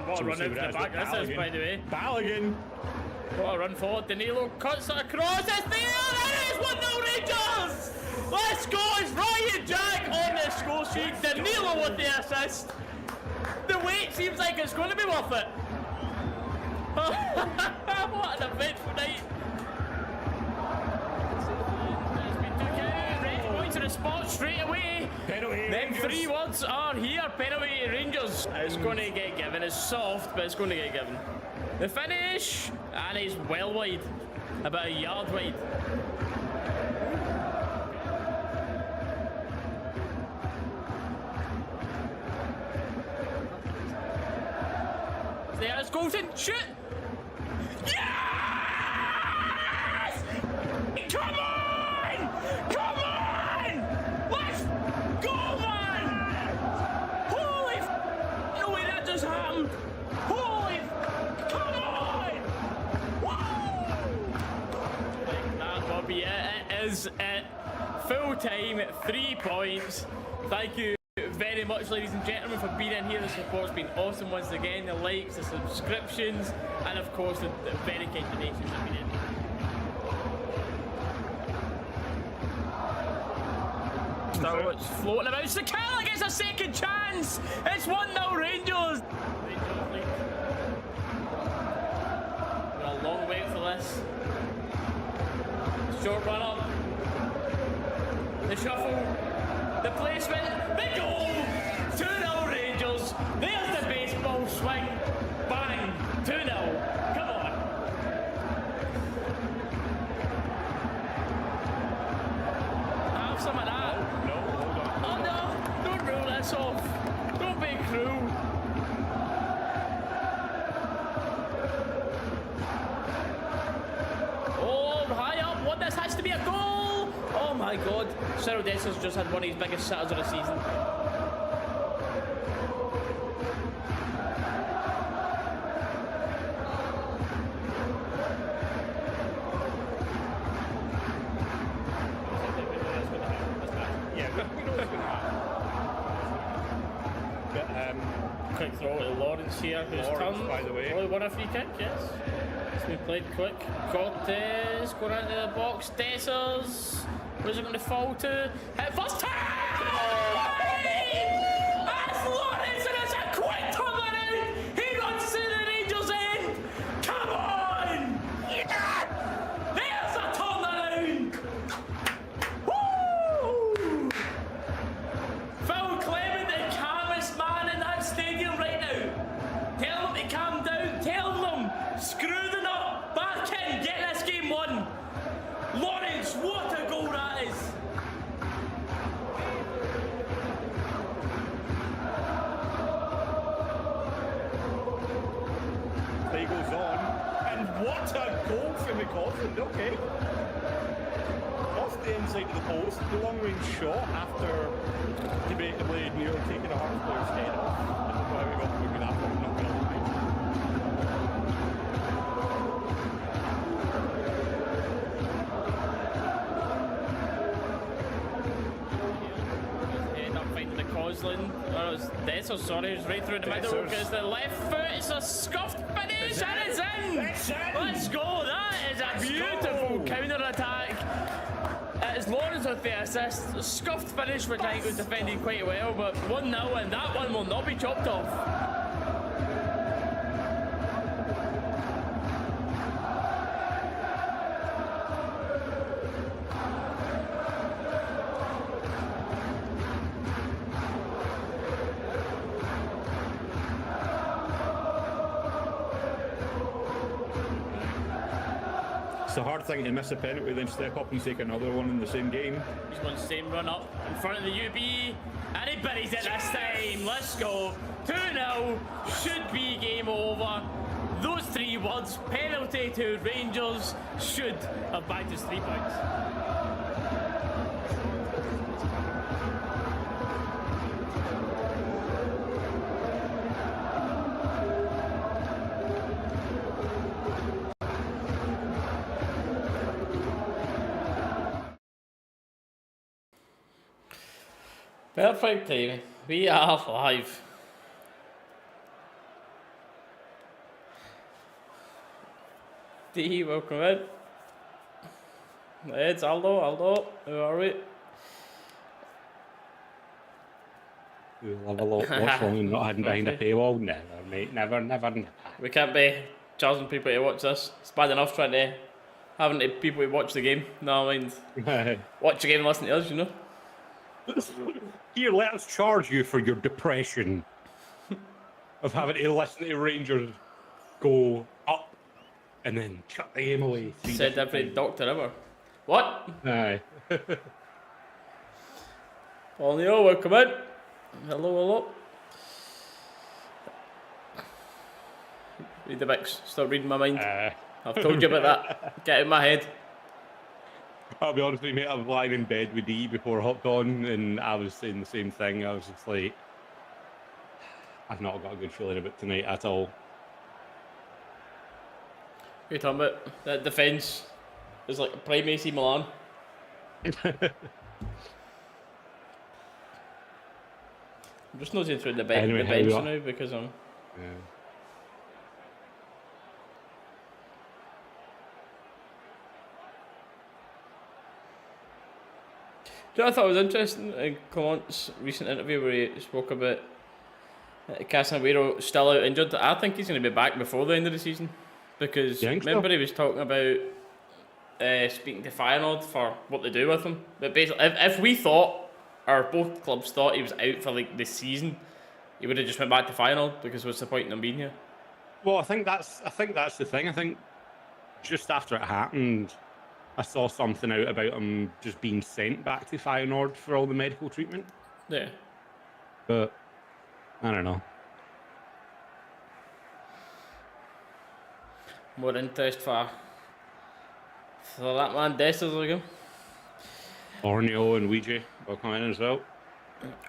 What a run out from the back this is, by the way. Battle again. What a run forward. Danilo cuts it across. It's there. It is 1-0 Rangers. Let's go. It's Ryan Jack on the score sheet. Danilo with the assist. The wait seems like it's going to be worth it. What an eventful night. To the spot straight away. Penalty. Them 3 words are here. Penalty Rangers. It's going to get given. It's soft, but it's going to get given. The finish, and he's well wide, about a yard wide. There's Golden. Shoot. Yes! Come on! Come on! Let's go, man! Holy f***! No way that just happened! Holy f***! Come on! Whoa! That will be it. It is it. Full time, 3 points. Thank you very much, ladies and gentlemen, for being in here. The support's been awesome once again. The likes, the subscriptions, and of course the very kind donations have been in. So it's floating about. Sakala gets a second chance. It's 1-0 Rangers. Got a long wait for this. Short run up. The shuffle. The placement. The goal. 2-0 Rangers. There's the baseball swing. Bang. 2-0. Come on. Have some of that. Off. Don't be cruel. Oh, high up. What? This has to be a goal. Oh my God. Cyril Dessers just had one of his biggest sitters of the season. Quick throw to Lawrence here, who's turned. By the way. Only won a free kick, yes. It's been played quick. Cortez going into the box. Dessers. Where's it going to fall to? Hit first time! That's Lawrence, and it's a quick turnaround! He runs to the Rangers end! Come on! Yeah! There's a turnaround! Woo! Phil Clement, the calmest man in that stadium right now. Tell them to calm down. Tell them, screw the nut. Back in, get this game won. Lawrence, what a goal that is. Play goes on, and what a goal from McCausland. Okay. Off the inside of the post, the long range shot after debatably nearly taking a Hearts player's head off. I don't know how we got away with that one, I'm not going to lie. End up finding the Cosland. Oh, it was Dessers, sorry, it was right through the middle because the left foot is a scuffed finish and it's in! Let's go! That is a beautiful counter attack. It's Lawrence with the assist. Scuffed finish, which I think was defended quite well, but 1-0 and that one will not be chopped off. It's a hard thing to miss a penalty, then step up and take another one in the same game. He's going the same run up in front of the UB, and he buries it this time. Let's go. 2-0, should be game over. Those 3 words, penalty to Rangers, should have bagged us 3 points. Perfect timing. We are live. D, welcome in. It's Aldo, who are we? We'll have a look. What's wrong with not hiding behind a paywall? Never, mate. Never. We can't be charging people to watch this. It's bad enough having to people to watch the game. No, I mind. Watch the game and listen to us, you know? Here, let us charge you for your depression of having to listen to Rangers go up and then chuck the game away. Said every doctor ever. What? Aye. Paul Neal, welcome in. Hello. Read the mix. Stop reading my mind. I've told you about that. Get out of my head. I'll be honest with you, mate. I was lying in bed with Dee before I hopped on, and I was saying the same thing. I was just like, I've not got a good feeling about tonight at all. What are you talking about? That defence is like a prime AC Milan. I'm just nosing through the bench now because I'm... Yeah. Do you know what I thought was interesting in Clement's recent interview where he spoke about Casemiro still out injured? I think he's going to be back before the end of the season because remember he was talking about speaking to Feyenoord for what to do with him. But basically, if we thought, or both clubs thought he was out for like this season, he would have just went back to Feyenoord because what's the point in him being here? Well, I think that's the thing. I think just after it happened, I saw something out about him just being sent back to Feyenoord for all the medical treatment. Yeah. But, I don't know. More interest for that man, Desters again. Orneo and Ouija will come in as well.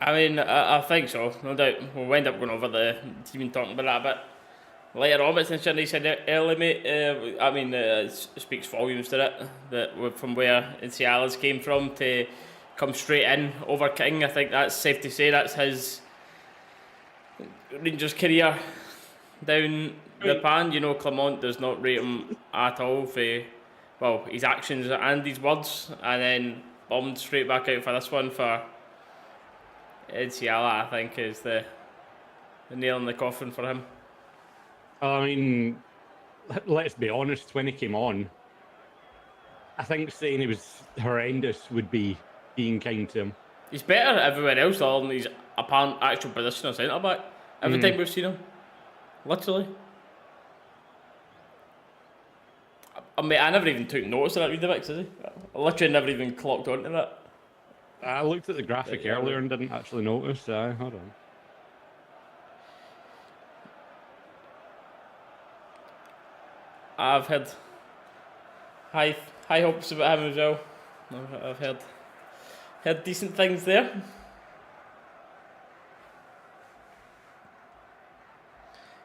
I mean, I think so, no doubt. We'll end up going over the team and talking about that a bit later on, but since he said early, mate, it speaks volumes to it, that from where Cialis came from to come straight in over King. I think that's safe to say that's his Rangers career down the pan. You know, Clement does not rate him at all for, his actions and his words, and then bombed straight back out for this one for Ciala, I think, is the nail in the coffin for him. I mean, let's be honest, when he came on, I think saying he was horrendous would be being kind to him. He's better everywhere else other than his apparent actual position of centre-back. Every time we've seen him. Literally. I mean, I never even took notice of that read the mix, is he? I literally never even clocked onto that. I looked at the graphic earlier and didn't actually notice. Hold on. I've had high hopes about him as well. I've heard decent things there.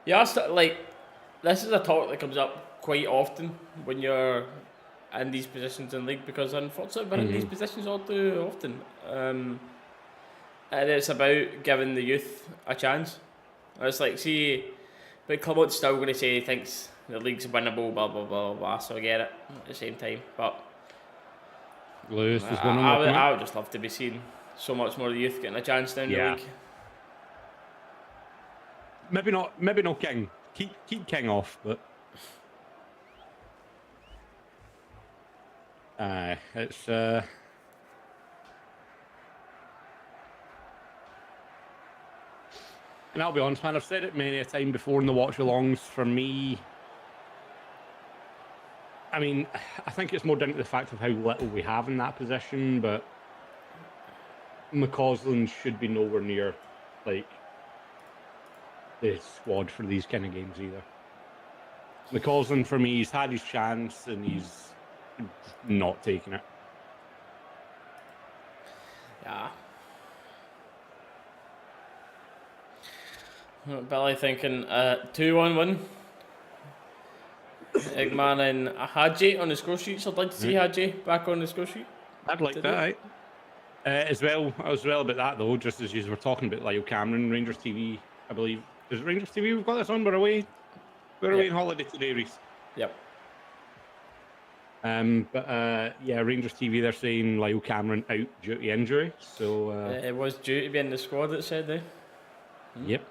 Yeah, this is a talk that comes up quite often when you're in these positions in league, because unfortunately we're in these positions all too often. And it's about giving the youth a chance. It's like, see, but Clement's still going to say he thinks the league's winnable, blah, blah, blah, blah, so I get it at the same time. But Lewis is one I would just love to be seeing so much more of the youth getting a chance down the league. Maybe not King. Keep King off, but it's and I'll be honest, man, I've said it many a time before in the watch-alongs. For me, I mean, I think it's more down to the fact of how little we have in that position, but McCausland should be nowhere near, like, the squad for these kind of games either. McCausland, for me, he's had his chance and he's not taking it. Yeah. Billy thinking 2-1 win. Eggman and Hadji on the score sheet. So I'd like to see Hadji back on the score sheet. I'd like that, right? As well about that though, just as you were talking about Lyle Cameron, Rangers TV, I believe. Is it Rangers TV we've got this on? We're away in holiday today, Reece. Yep. Yeah, Rangers TV, they're saying Lyle Cameron out due to injury. So It was due to be in the squad, it said, eh? yep.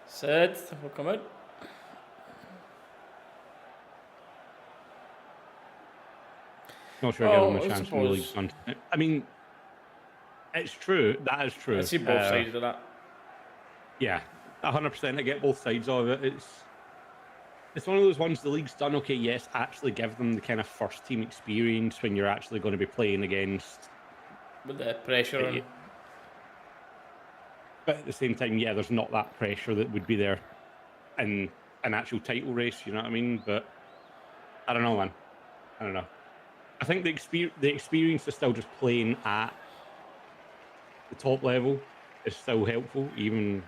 Said, will come out. Not sure give him a I chance in the league. suppose. I mean, it's true. That is true. I see both sides of that. Yeah, 100%. I get both sides of it. It's one of those ones the league's done okay. Yes, actually give them the kind of first team experience when you're actually going to be playing against. With the pressure on. But at the same time, yeah, there's not that pressure that would be there in an actual title race. You know what I mean? But I don't know, man. I don't know. I think the experience is still just playing at the top level is still helpful, even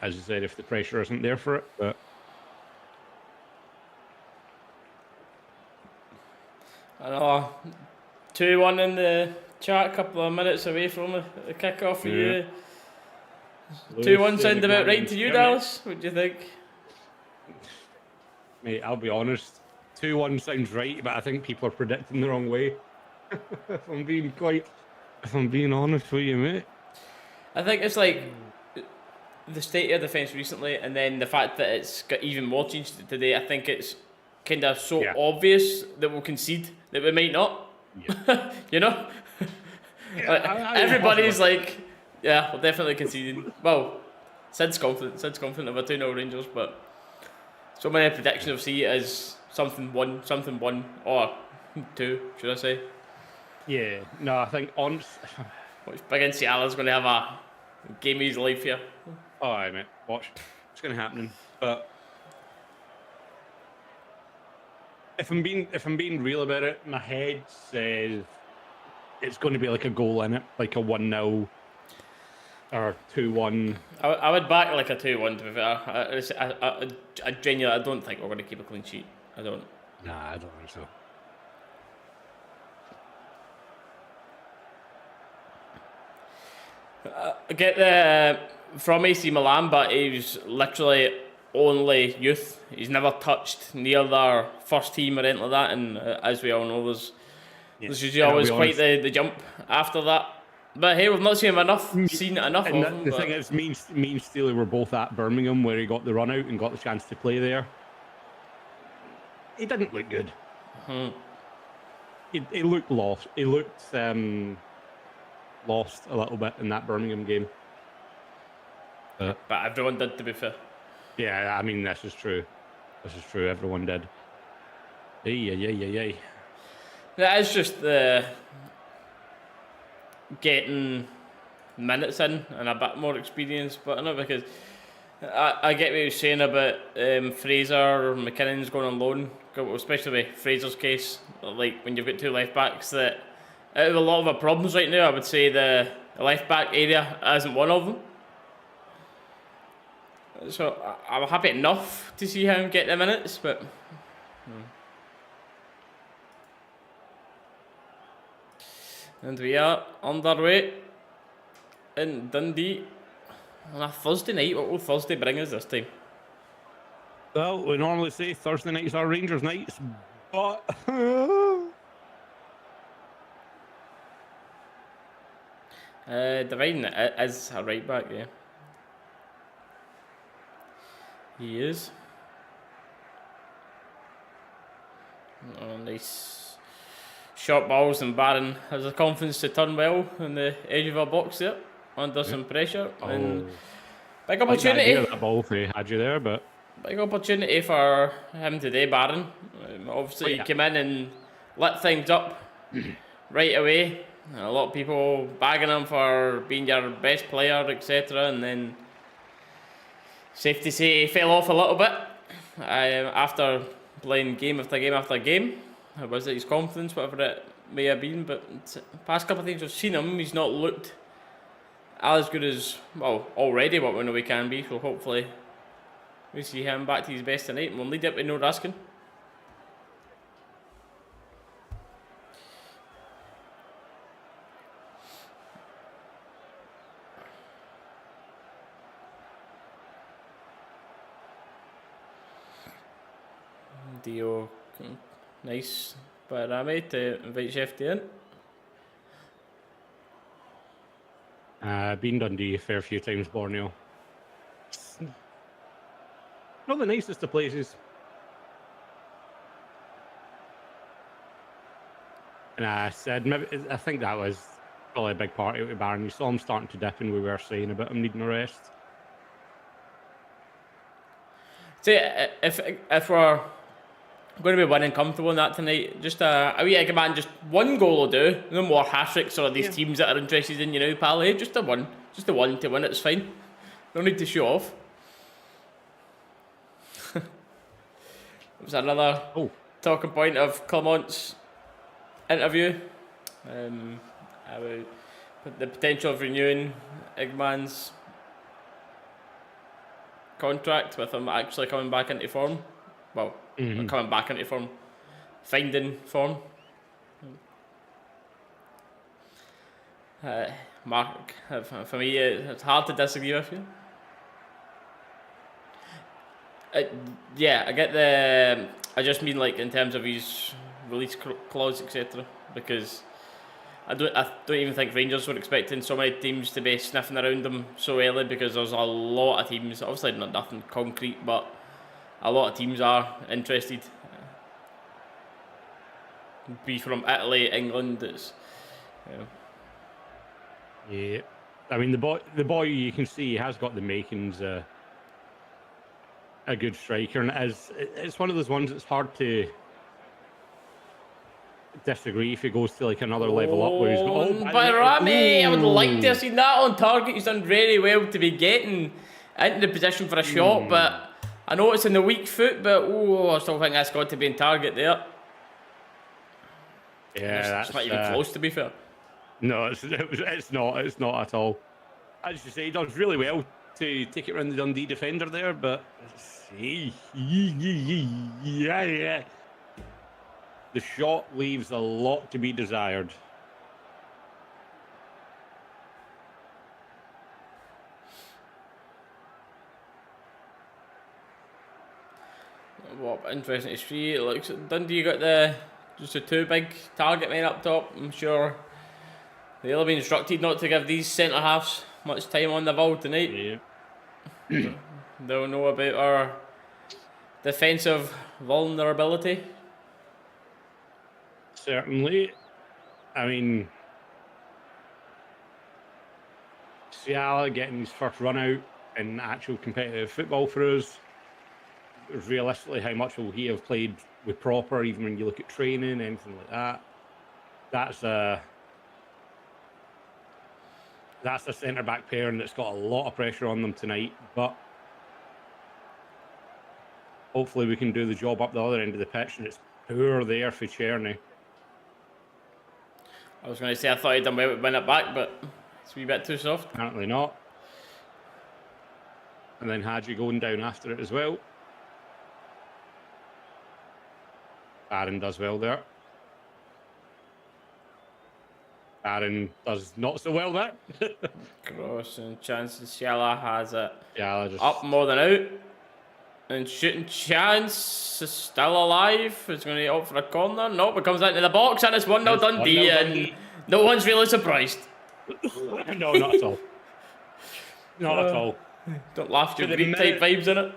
as I said, if the pressure isn't there for it. But I know. 2-1 in the chat, a couple of minutes away from the kick-off for you. 2-1 sound about right to you, Dallas? What do you think? Mate, I'll be honest. 2-1 sounds right, but I think people are predicting the wrong way. if I'm being honest with you, mate. I think it's like the state of defence recently, and then the fact that it's got even more changed today. I think it's kind of so obvious that we'll concede that we might not. Yeah. You know, everybody's like, yeah, we're definitely conceding. Well, Sid's confident of a 2-0 Rangers, but so many predictions of see it as something 1, or 2, should I say? Yeah, no, I think Big NCL is going to have a game of his life here. Oh, aye, mate, watch. It's going to happen. But if I'm being real about it, my head says it's going to be like a goal in it, like a 1-0 or 2-1. I would back like a 2-1 to be fair. I genuinely, I don't think we're going to keep a clean sheet. I don't. Nah, I don't think so. I get from AC Milan, but he's literally only youth. He's never touched near their first team or anything like that. And as we all know, there's usually always quite the jump after that. But hey, we've not seen him enough. Seen it enough. And of him, the thing is, me and Steely were both at Birmingham, where he got the run out and got the chance to play there. He didn't look good. He looked lost. He looked lost a little bit in that Birmingham game. But everyone did, to be fair. Yeah, I mean, this is true. Everyone did. Yeah. That is just getting minutes in and a bit more experience, but I know because I get what you're saying about Fraser or McKinnon's going on loan, especially with Fraser's case, like when you've got two left backs that out of a lot of our problems right now, I would say the left back area isn't one of them. So I'm happy enough to see him get the minutes, but and we are underway in Dundee on a Thursday night. What will Thursday bring us this time? Well, we normally say Thursday nights are Rangers nights, but Divine is a right back, yeah. He is. Oh, nice short balls, and Barron has the confidence to turn well on the edge of our box there, under some pressure. And big opportunity. That ball had you there, but big opportunity for him today, Barron. Obviously, he came in and lit things up right away. A lot of people bagging him for being your best player, etc. And then, safe to say, he fell off a little bit after playing game after game after game. Was it his confidence, whatever it may have been? But past couple of things we've seen him, he's not looked as good as, well, already what we know he can be. So hopefully we see him back to his best tonight, and we'll lead it with no Raskin. Dio, nice by Rami to invite Shefty in. Been Dundee a fair few times, Borneo. Not the nicest of places. And I said, maybe, I think that was probably a big part of it, Baron. You saw him starting to dip, and we were saying about him needing a rest. See, if we're going to be winning comfortable in that tonight, just a wee Eggman, just one goal will do. No more hat-tricks or these teams that are interested in you now, pal. Hey, just a one to win, it's fine. No need to show off. It was another talking point of Clement's interview. About the potential of renewing Eggman's contract with him actually coming back into form. Well, not coming back into form, finding form. Mark, for me, it's hard to disagree with you. Yeah, I get the. I just mean like in terms of his release clause, etc. Because I don't even think Rangers were expecting so many teams to be sniffing around them so early, because there's a lot of teams. Obviously, nothing concrete, but a lot of teams are interested. Be from Italy, England. It's yeah. I mean, the boy you can see has got the makings. A good striker, and it's one of those ones that's hard to disagree if he goes to like another level up where he's got by Rami, I would like to have seen that on target. He's done very well to be getting into the position for a shot, but I know it's in the weak foot, but I still think that's got to be in target there. Yeah, it's not even close, to be fair. No, it's not at all. As you say, he does really well to take it around the Dundee defender there, but yeah. The shot leaves a lot to be desired. What interesting to see. It looks like Dundee got just the two big target men up top. I'm sure they'll be instructed not to give these centre halves much time on the ball tonight. Yeah. They'll know about our defensive vulnerability. Certainly. I mean, Ciala getting his first run out in actual competitive football for us. Realistically, how much will he have played with proper, even when you look at training, anything like that? That's a centre-back pair, and it's got a lot of pressure on them tonight, but hopefully we can do the job up the other end of the pitch, and it's poor there for Cherny. I was going to say I thought he'd done well to win it back, but it's a wee bit too soft. Apparently not. And then Hadji going down after it as well. Aaron does well there. Aaron does not so well there. Cross and chances. Ciala has it. Yeah, just up more than out. And shooting chance is still alive. It's going to get up for a corner. Nope, it comes into the box and it's 1-0 Dundee, and no one's really surprised. No, not at all. Not at all. Don't laugh, your green type vibes in it.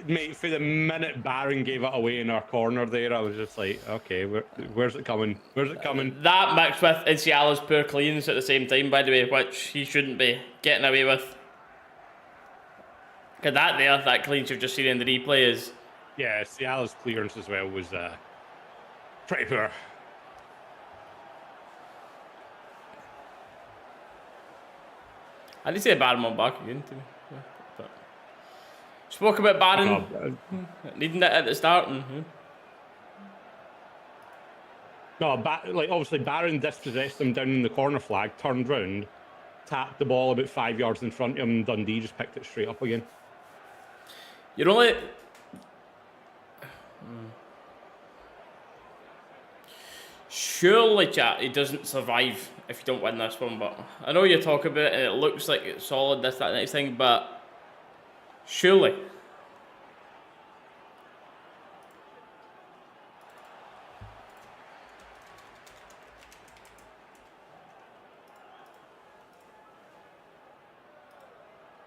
Mate, for the minute Barron gave it away in our corner there, I was just like, okay, where's it coming? Where's it coming? That mixed with Ciala's poor cleans at the same time, by the way, which he shouldn't be getting away with. Because that cleans you've just seen in the replay is... Yeah, Ciala's clearance as well was pretty poor. I did say Barron went back again to me. But spoke about Barron needing it at the start. No, obviously Barron dispossessed him down in the corner flag, turned round, tapped the ball about 5 yards in front of him, and Dundee just picked it straight up again. You're only... Surely, chat, he doesn't survive if you don't win this one, but I know you talk about it and it looks like it's solid, this, that, next thing, but surely.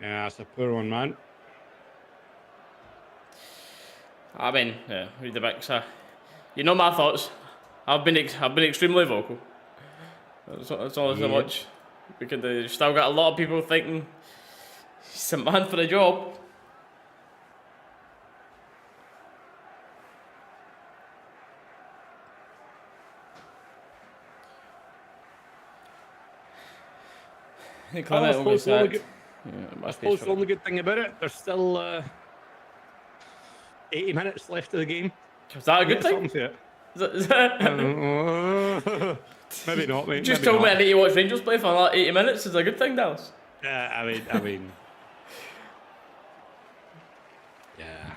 Yeah, that's a poor one, man. I mean, yeah, read the back, sir. You know my thoughts. I've been extremely vocal. That's all so much. Because there's still got a lot of people thinking he's a man for the job. I suppose the only good thing about it, there's still 80 minutes left of the game. Is that a good thing? Maybe not, mate. Just told me I need to watch Rangers play for like 80 minutes. Is a good thing, Dallas? Yeah, I mean. Yeah.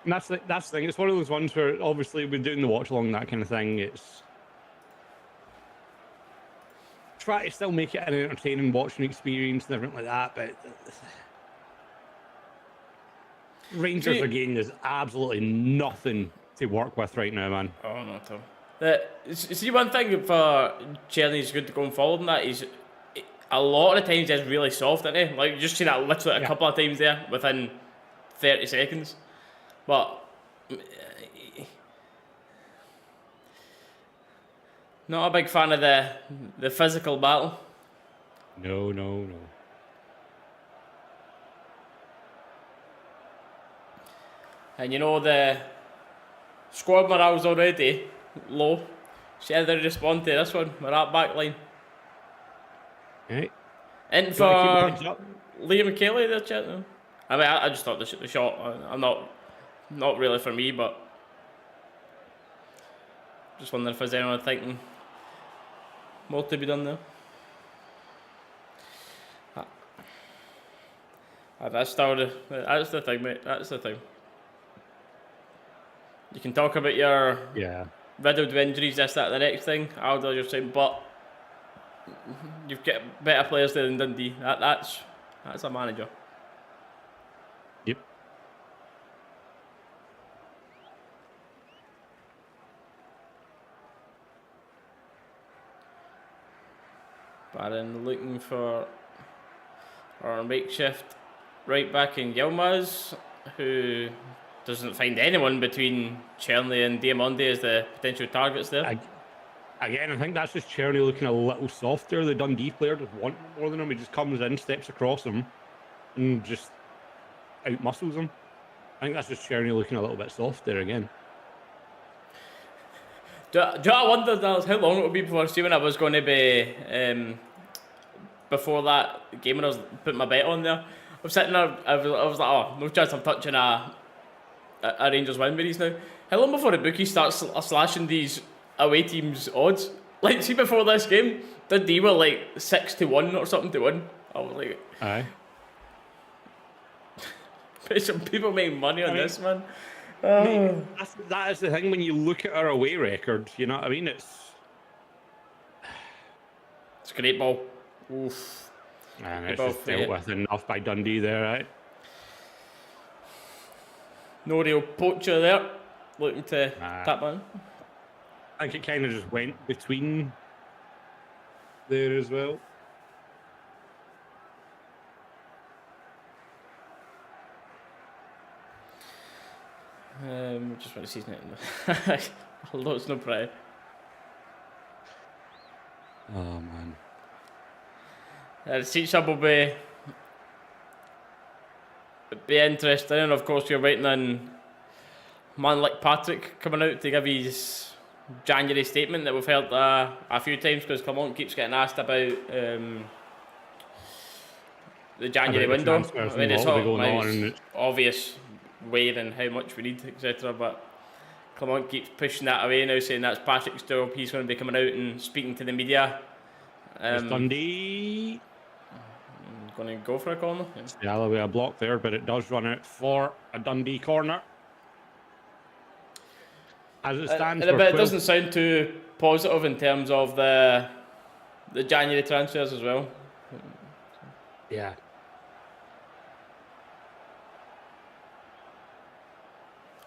And that's the thing. It's one of those ones where obviously we're doing the watch along, that kind of thing. It's try to still make it an entertaining watching experience and everything like that, but Rangers again, there's absolutely nothing to work with right now, man. Oh, not at all. See, one thing for Cherny's good going forward in that is a lot of the times he's really soft, isn't he? Like, you just seen that literally a couple of times there within 30 seconds. But not a big fan of the physical battle. No. And you know the squad morale's already low. See how they respond to this one with that back line. Right. In for Liam Kelly there, chat. I mean, I just thought the shot. I'm not really for me, but just wondering if there's anyone thinking more to be done there. That's the thing, mate. That's the thing. You can talk about your riddled with injuries, this, that, the next thing. I'll do your same, but you've got better players there than Dundee. That's a manager. Yep. Baron looking for our makeshift right back in Yilmaz, who doesn't find anyone between Cherney and Diamondi as the potential targets there. Again, I think that's just Cherney looking a little softer. The Dundee player just wants more than him. He just comes in, steps across him, and just out-muscles him. I think that's just Cherney looking a little bit softer again. Do I wonder, Dallas, how long it would be before assuming I was going to be before that game when I was putting my bet on there? I was sitting there, I was like, oh, no chance I'm touching a Rangers win with these now. How long before the bookies start slashing these away teams' odds? Like, see, before this game, Dundee were like 6-1 or something to win. I was like, aye. Some people make money on this, man. That is the thing when you look at our away record, you know what I mean? It's a great ball. Oof. And it's just dealt with enough by Dundee there, right? No real poacher there, looking to tap on. I think it kind of just went between there as well. Just want to see it. Although it's no pride. Oh man. The seat sub will be interesting, and of course you're waiting on a man like Patrick coming out to give his January statement that we've heard a few times, because Clement keeps getting asked about the January window. I mean, it's all obvious where and how much we need, etc. But Clement keeps pushing that away now, saying that's Patrick's job. He's going to be coming out and speaking to the media. Dundee going to go for a corner. Yeah, there'll be a block there, but it does run out for a Dundee corner. As it stands, but it doesn't sound too positive in terms of the January transfers as well. Yeah.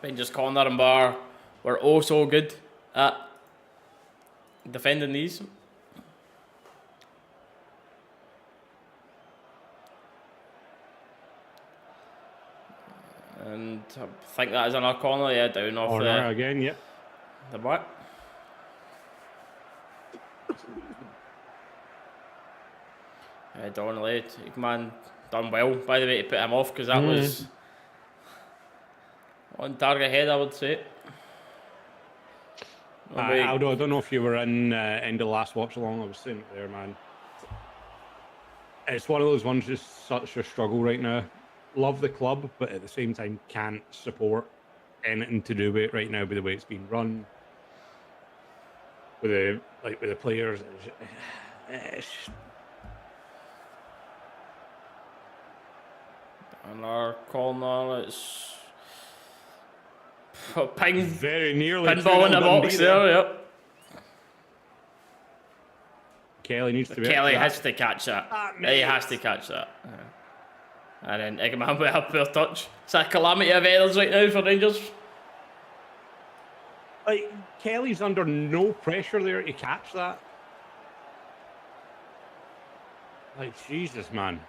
Rangers corner and bar were oh so good at defending these. And I think that is another corner, yeah, down off Corner again, yeah. the back. Donnelly, man, done well, by the way, to put him off, because that was on target head, I would say. Aldo, I don't know if you were in end of the last watch along. I was saying it there, man. It's one of those ones, just such a struggle right now. Love the club, but at the same time can't support anything to do with it right now, with the way it's being run, with the players. And our corner, it's ping, very nearly pinball in the box there. Yep. Kelly needs to be. Kelly has to catch that. He has to catch that. And then Eggman with a poor touch. It's a calamity of errors right now for Rangers. Like, Kelly's under no pressure there to catch that. Like, Jesus, man.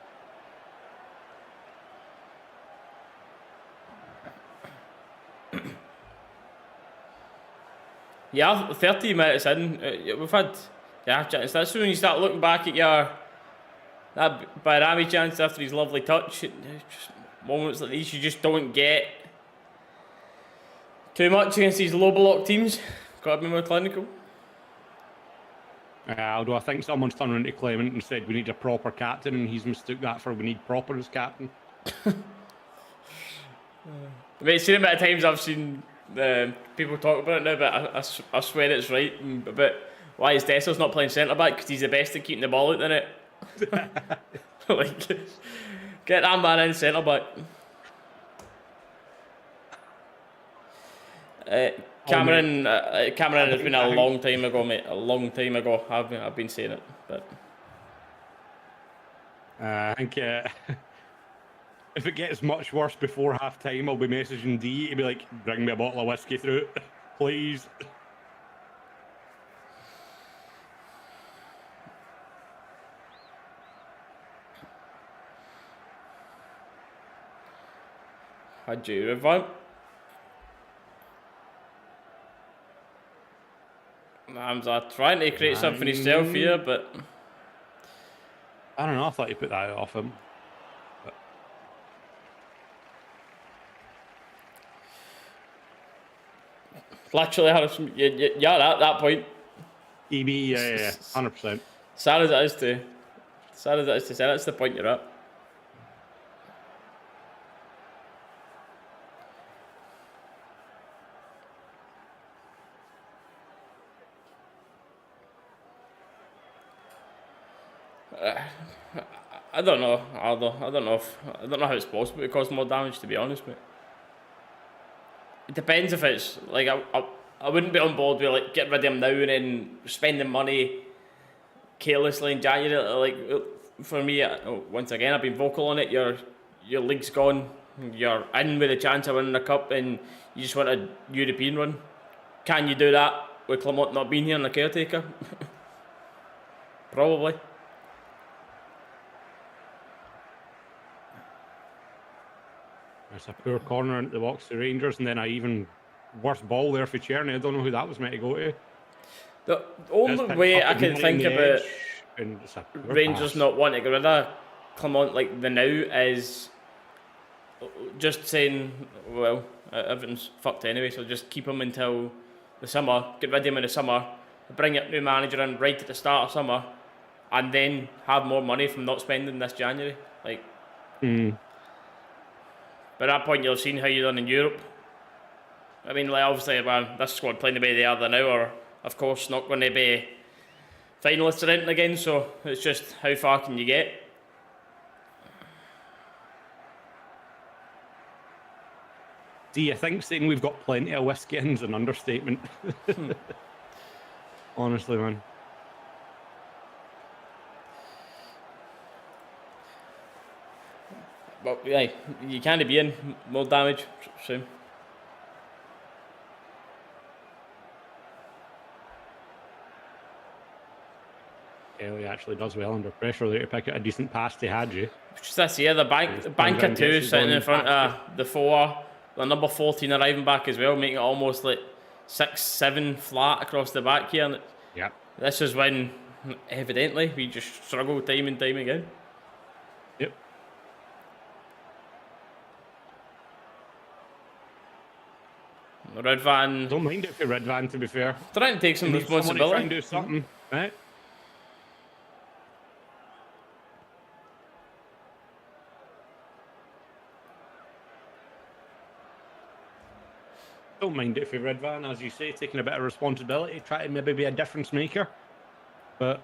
Yeah, 30 minutes in, we've had chance. That's when you start looking back at that Bayrami chance after his lovely touch. Just moments like these you just don't get too much against these low block teams. Got to be more clinical. Although I think someone's turned into Clement and said we need a proper captain, and he's mistook that for we need proper as captain. Mate, seen a bit of times I've seen people talk about it now, but I swear it's right. But why is Dessers not playing centre back? Because he's the best at keeping the ball out the net. Like, get that man in centre back. Cameron has been a long time ago, mate. A long time ago. I've been saying it, but I think if it gets much worse before half time, I'll be messaging D to be like, bring me a bottle of whiskey through, please. had you revamp? Hamza trying to create something himself here, but I don't know. I thought you put that off him. But... literally, Harrison, you're at that point. EB, yeah, 100%. Sad as it is to say, that's the point you're at. I don't know, Aldo. I don't know how it's possible to cause more damage, to be honest, mate. It depends if it's like I wouldn't be on board with like get rid of him now and then spending money carelessly in January. Like for me, once again, I've been vocal on it. Your league's gone. You're in with a chance of winning a cup, and you just want a European run. Can you do that with Clement not being here and the caretaker? Probably. It's a poor corner into the box to Rangers, and then an even worse ball there for Cherny. I don't know who that was meant to go to. The only way I can think about Rangers pass. not wanting to get rid of Clement like the now is just saying, well, everything's fucked anyway, so just keep him until the summer, get rid of him in the summer, bring a new manager in right at the start of summer, and then have more money from not spending this January. Like, by that point, you'll have seen how you've done in Europe. I mean, like, obviously, well, this squad playing the way they are now are, of course, not going to be finalists or anything again, so it's just how far can you get? Do you think saying we've got plenty of whiskey is an understatement? Honestly, man. Well, yeah, you can't be in more damage soon. Kelly actually does well under pressure there to pick out a decent pass to Hadji. Just this year, the banker 2 sitting in front of the 4, the number 14 arriving back as well, making it almost like 6-7 flat across the back here. And yeah, this is when, evidently, we just struggle time and time again. Yep. Redvan. Don't mind it for Redvan, to be fair. Trying to take some responsibility. Try and do something, right? Don't mind it for Redvan, as you say, taking a bit of responsibility, try to maybe be a difference maker. But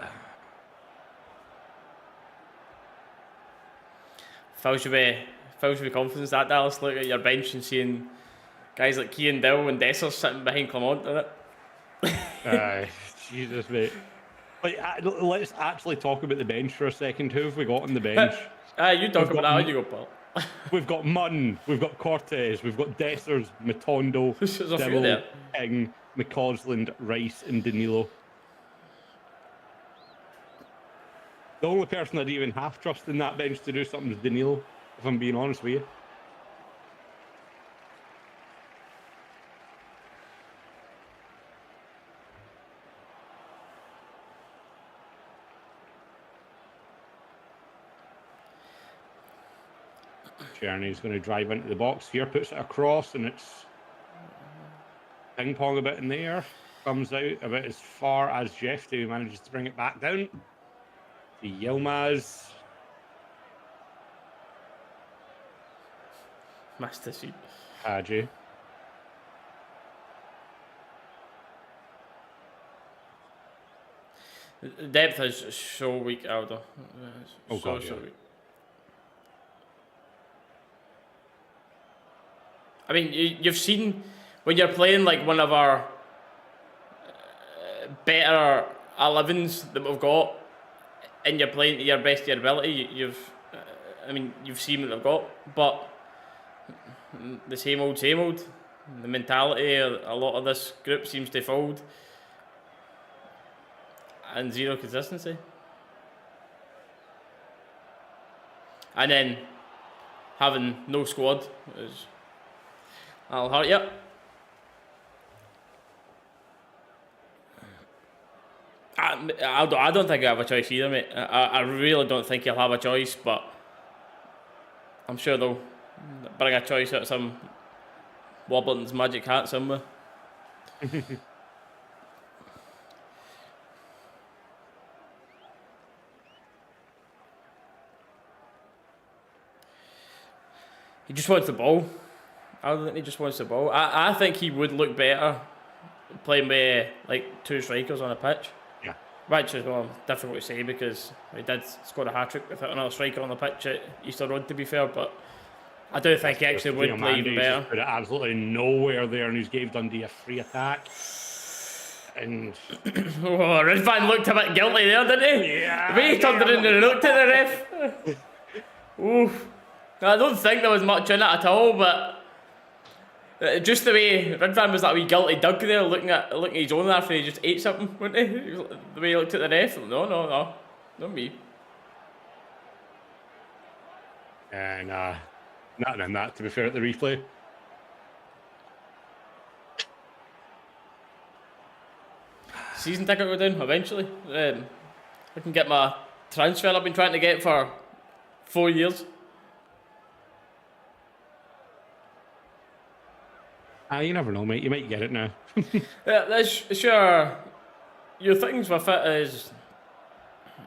fills you with confidence, that Dallas. Look at your bench and seeing guys like Kean Dill and Dessers sitting behind Clement in it. Jesus, mate. Like, let's actually talk about the bench for a second. Who have we got on the bench? You talk about that, you go, Paul. We've got Munn, we've got Cortez, we've got Dessers, Matondo, Dibble, King, McCausland, Rice, and Danilo. The only person I'd even half trust in that bench to do something is Danilo, if I'm being honest with you. Tierney's going to drive into the box here, puts it across, and it's ping pong a bit in the air. Comes out about as far as Jeff, who manages to bring it back down to Yilmaz. Master seat. Hadji. The depth is so weak, Aldo. Oh, God, yeah. Weak. I mean, you've seen when you're playing like one of our better 11s that we've got, and you're playing to your best of your ability. You've seen what they've got, but the same old, same old. The mentality a lot of this group seems to fold, and zero consistency. And then having no squad is. I'll hurt you. I don't think I have a choice either, mate. I really don't think he'll have a choice, but I'm sure they'll bring a choice out of some Wobblington's magic hat somewhere. He just wants the ball. I don't think he just wants the ball. I think he would look better playing with like 2 strikers on a pitch. Yeah. Which is difficult to say because he did score a hat-trick without another striker on the pitch at Easter Road, to be fair, but I do think he actually would play even better. Put it absolutely nowhere there, and he's gave Dundee a free attack. And Redvan looked a bit guilty there, didn't he? Yeah. The way he turned around and looked at the ref. Oof. I don't think there was much in it at all, but just the way Redvan was that wee guilty Doug there, looking at his own after he just ate something, wasn't he? The way he looked at the ref. No, not me. And nothing in that, to be fair, at the replay. Season ticket go down eventually. I can get my transfer I've been trying to get for 4 years. You never know, mate. You might get it now. Yeah, that's sure. Your things with it is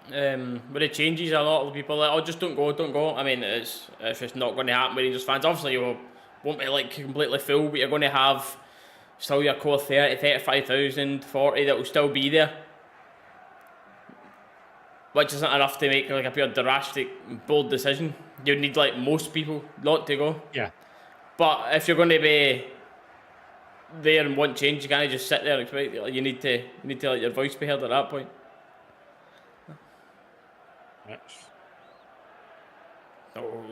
when it changes, a lot of people are like, oh, just don't go. I mean, it's just not going to happen with Rangers fans. Obviously, you won't be like completely full, but you're going to have still your core 30, 35,000, 40 that will still be there, which isn't enough to make like a pure drastic, bold decision. You need like most people not to go. Yeah. But if you're going to be there and want change, you can't just sit there and expect. You need to let your voice be heard at that point. Yes. Oh.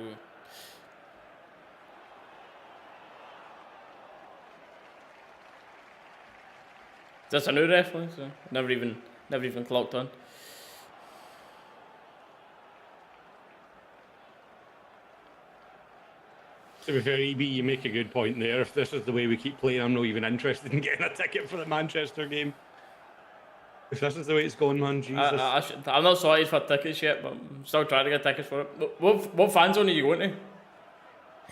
That's a new reference. So never even clocked on. To be fair, EB, you make a good point there. If this is the way we keep playing, I'm not even interested in getting a ticket for the Manchester game. If this is the way it's going, man, Jesus. I'm not sorted for tickets yet, but I'm still trying to get tickets for it. What fan zone are you going to?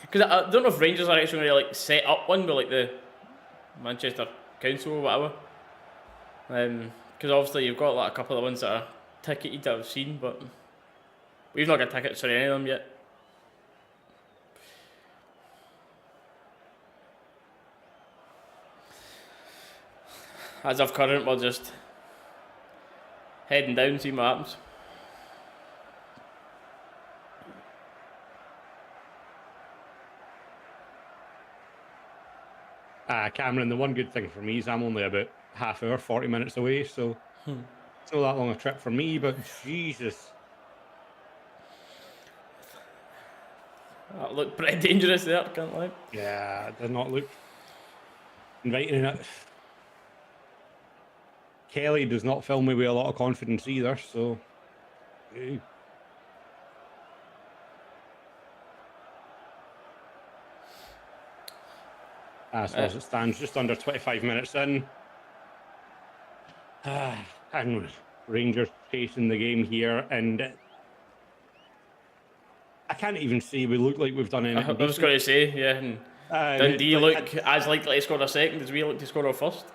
Because I don't know if Rangers are actually going to like set up one with like the Manchester Council or whatever. Because obviously you've got like a couple of ones that are ticketed that I've seen, but we've not got tickets for any of them yet. As of current, we're just heading down, see what happens. Cameron, the one good thing for me is I'm only about half hour, 40 minutes away, so it's not that long a trip for me, but Jesus. That looked pretty dangerous there, can't lie. Yeah, it does not look inviting enough. Kelly does not fill me with a lot of confidence either, so... Ew. So as it stands, just under 25 minutes in. And Rangers chasing the game here, and I can't even say we look like we've done anything. I was going to say, yeah, and Dundee look as likely to score a second as we look to score our first.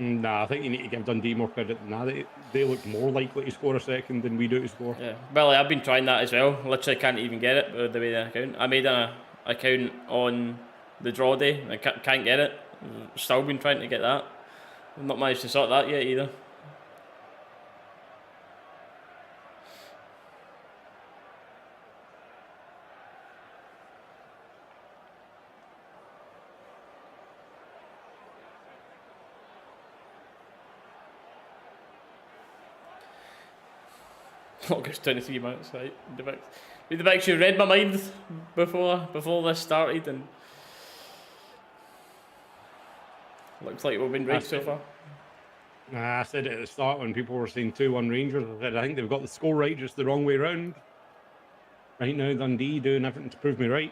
Nah, I think you need to give Dundee more credit than that. They look more likely to score a second than we do to score. Yeah, well, I've been trying that as well. Literally can't even get it with the way they account. I made an account on the draw day. I can't get it. Still been trying to get that. I've not managed to sort that yet either. August 23 minutes, right? You've actually read my mind before this started, and looks like we've been right so far. Nah, I said it at the start when people were saying 2-1 Rangers. I said I think they've got the score right, just the wrong way round. Right now, Dundee doing everything to prove me right.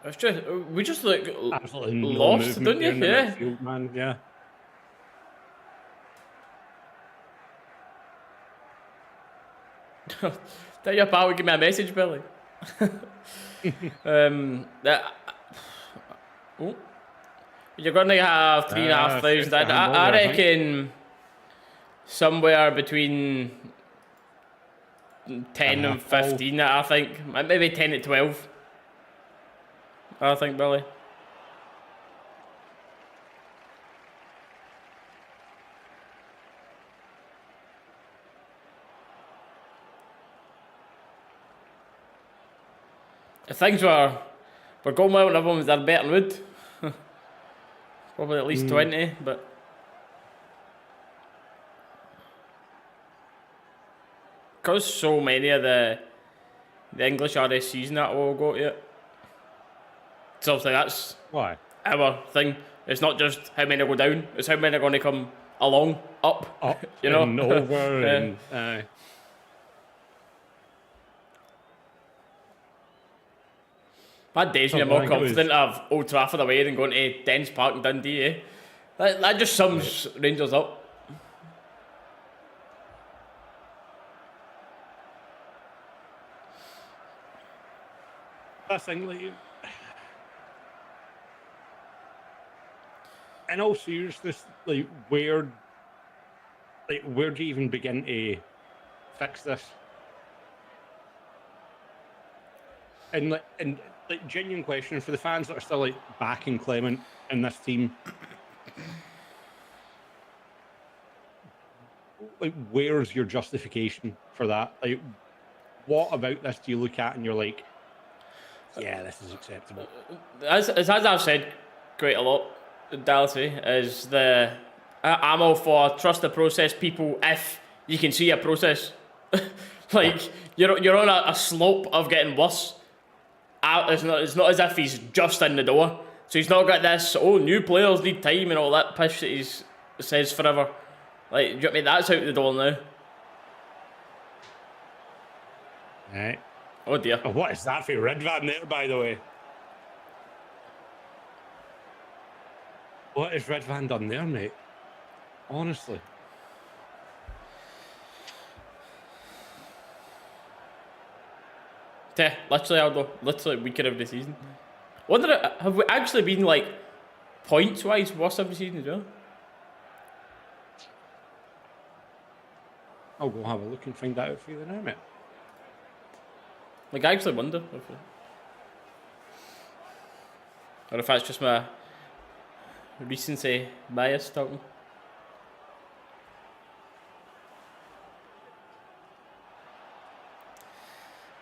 It's just, we just look absolutely lost, don't you? Yeah. Midfield, man. Yeah. Tell your pal to give me a message, Billy. You're going to have 3,500. I reckon somewhere between 10 and 15. I think maybe 10 to 12. I think, Billy. If things were going well and everyone was there betting wood, probably at least 20, but because so many of the English RSCs and that will go to it. So obviously that's why our thing. It's not just how many go down; it's how many are going to come along, up. You know, and over, and bad days when you're more confident of Old Trafford away than going to Dens Park in Dundee. Eh? That just sums Rangers up. That's thing, like. In all seriousness, where do you even begin to fix this? And genuine question for the fans that are still backing Clement in this team. Where's your justification for that? What about this do you look at and you're like, yeah, this is acceptable? As I've said quite a lot, Dalus, is I'm all for trust the process, people, if you can see a process. You're on a slope of getting worse. it's not as if he's just in the door. So he's not got this, oh, new players need time and all that pish that he says forever. Like, do you know what I mean? That's out the door now. Right. Oh dear. Oh, what is that for Ridvan there, by the way? What has Ridvan done there, mate? Honestly. Yeah, literally, Aldo. Literally, week of the season. Wonder, have we actually been, like, points-wise worse every season as well? I'll go have a look and find that out for you now, mate. Like, I actually wonder or if that's just my recency bias talking.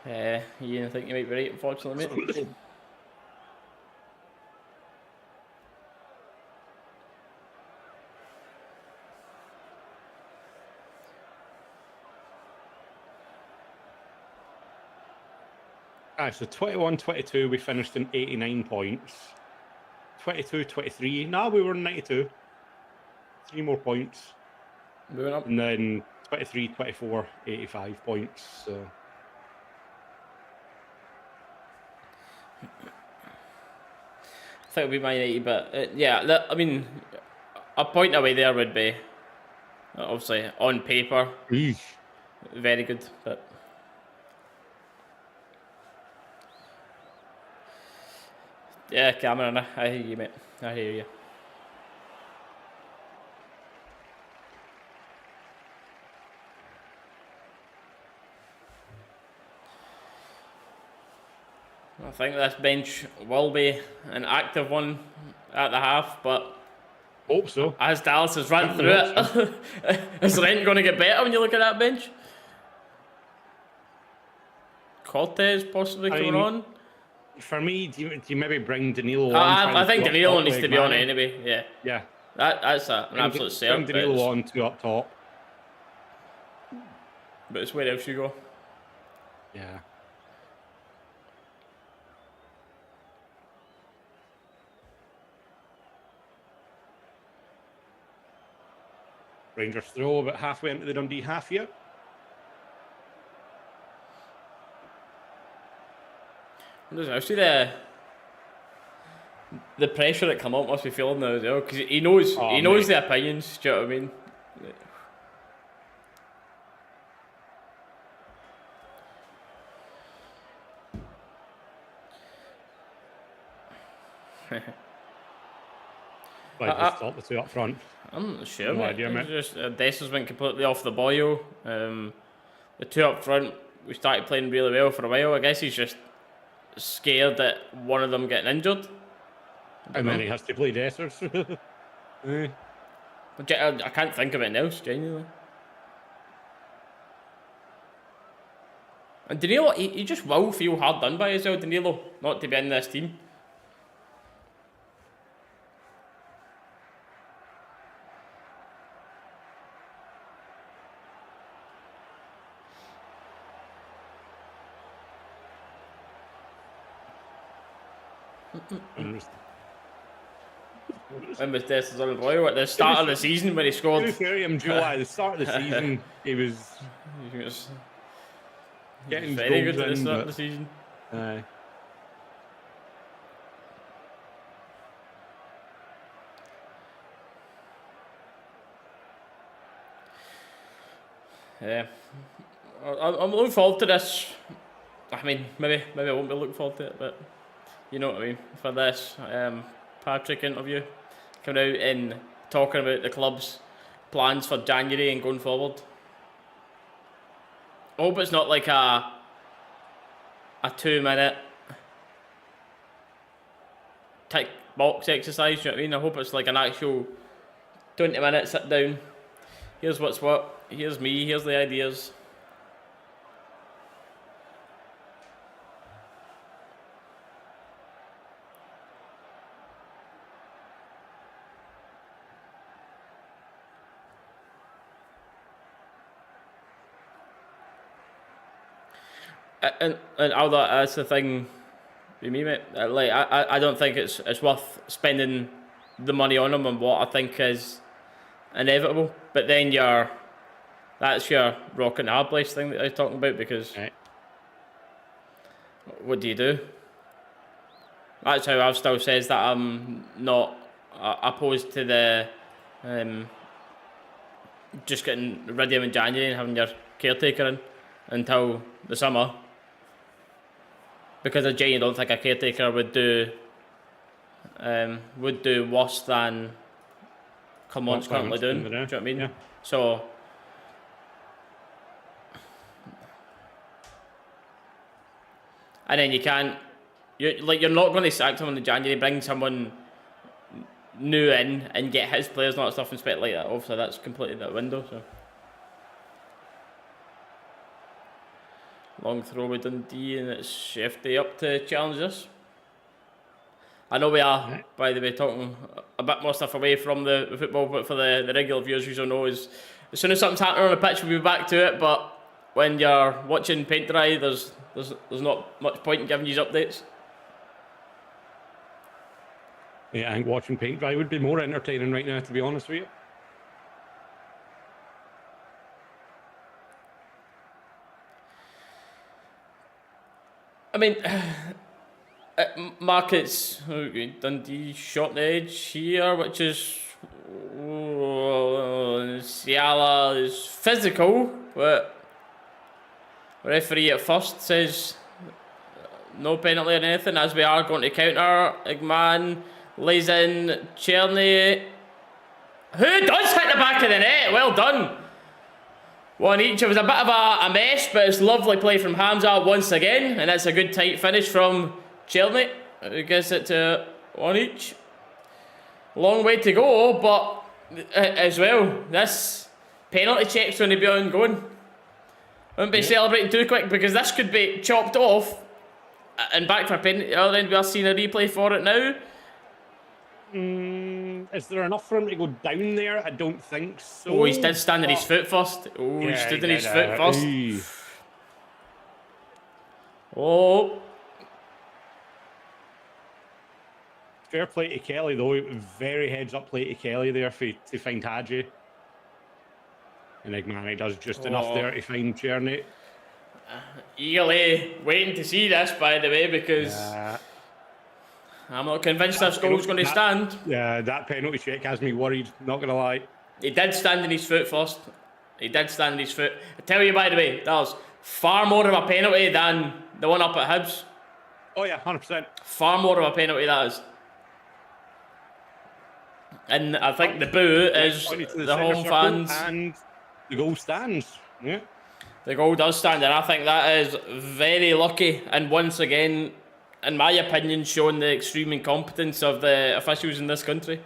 Yeah, I think you might be right, unfortunately, mate. So 21-22, we finished in 89 points. 22-23, no, we were in 92. 3 more points. Moving up. And then 23-24, 85 points. So. I think it would be Man United, but yeah, I mean, a point away there would be, obviously, on paper, very good, but... Yeah, Cameron, I hear you, mate. I hear you. I think this bench will be an active one at the half, but hope so. As Dalus has run through it, is Rent going to get better when you look at that bench? Cortez possibly coming on? For me, do you maybe bring Danilo on? I think Danilo needs to be on anyway, yeah. Yeah. That's an absolute cert. Bring Danilo on, 2 up top. But it's where else you go. Yeah. Rangers throw about halfway into the Dundee half here. I see the pressure that come up must be feeling now as well, because he knows the opinions. Do you know what I mean? Just stop the 2 up front. I'm not sure. No idea, mate. Just Dessa's went completely off the boil. The 2 up front, we started playing really well for a while. I guess he's just scared that one of them getting injured. And then he has to play Dessers. I can't think of anything else, genuinely. And Danilo, he just will feel hard done by as well, Danilo, not to be in this team. When was Dessers on the boil? At the start of the season when he scored. July, the start of the season, he was getting very good at the in, start of the season. Yeah, I'm looking forward to this. I mean, maybe I won't be looking forward to it, but you know what I mean. For this Patrick interview, coming out and talking about the club's plans for January and going forward. I hope it's not like a 2-minute tick box exercise. You know what I mean? I hope it's like an actual 20-minute sit down. Here's what's what. Here's me. Here's the ideas. And although that's the thing, Be me, mate. I don't think it's worth spending the money on him on what I think is inevitable. But then that's your rock and hard place thing that I was talking about, because what do you do? That's how I've still says that I'm not opposed to the just getting rid of him in January and having your caretaker in until the summer. Because I genuinely don't think a caretaker would do worse than Clement's currently doing. Do you know what I mean? Yeah. So and then you're not going to sack someone in January, bring someone new in and get his players and all that stuff and spec like that. Obviously, that's completely out the window. So long throw with Dundee, and it's FD up to challenge us. I know we are, by the way, talking a bit more stuff away from the football, but for the regular viewers, you don't know, as soon as something's happening on the pitch, we'll be back to it. But when you're watching paint dry, there's not much point in giving you updates. Yeah, I think watching paint dry would be more entertaining right now, to be honest with you. I mean, markets, Dundee shot the edge here, which is Ciala is physical, but referee at first says no penalty or anything, as we are going to counter. Igman lays in Cherny, who does hit the back of the net. Well done. One each. It was a bit of a mess, but it's lovely play from Hamza once again, and it's a good tight finish from Cherny, who gets it to one each. Long way to go, but as well, this penalty check's going to be ongoing. Wouldn't be celebrating too quick, because this could be chopped off and back for a penalty. Other end, we are seeing a replay for it now. Is there enough for him to go down there? I don't think so. Oh, he did stand on his foot first. Oh, he stood on his foot first. Oh. Fair play to Kelly, though. Very heads-up play to Kelly there to find Hadji. And Igmani does just enough there to find Cherny. Eagerly waiting to see this, by the way, because I'm not convinced this goal's going to stand. Yeah, that penalty check has me worried, not going to lie. He did stand on his foot first. He did stand on his foot. I tell you, by the way, that was far more of a penalty than the one up at Hibs. Oh yeah, 100%. Far more of a penalty, that is. And I think the boo is the home fans. And the goal stands. Yeah. The goal does stand, and I think that is very lucky. And once again, in my opinion, showing the extreme incompetence of the officials in this country.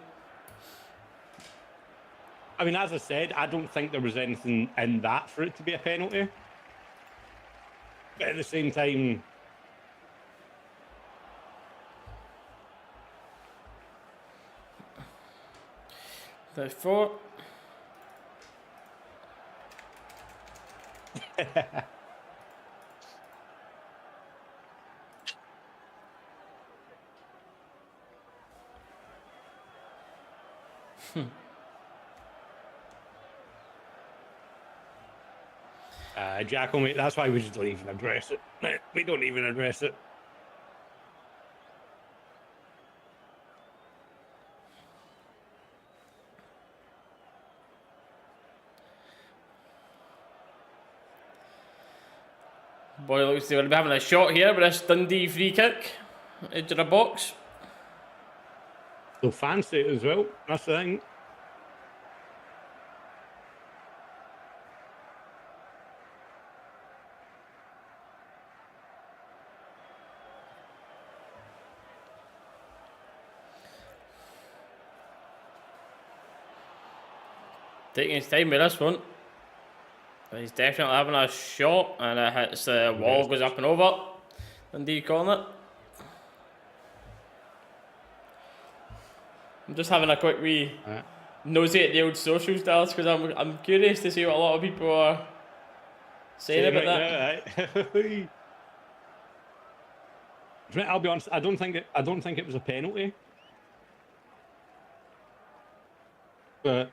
I mean, as I said, I don't think there was anything in that for it to be a penalty. But at the same time, the four. Jacko, mate, that's why we just don't even address it. We don't even address it. Boy, looks to be having a shot here with this Dundee free kick into the box. They'll fancy it as well, that's the thing. Taking his time with this one. He's definitely having a shot, and it hits the wall, goes up and over. Dundee corner. I'm just having a quick wee nosy at the old socials, Dallas, because I'm curious to see what a lot of people are saying about that. I'll be honest. I don't think it was a penalty. But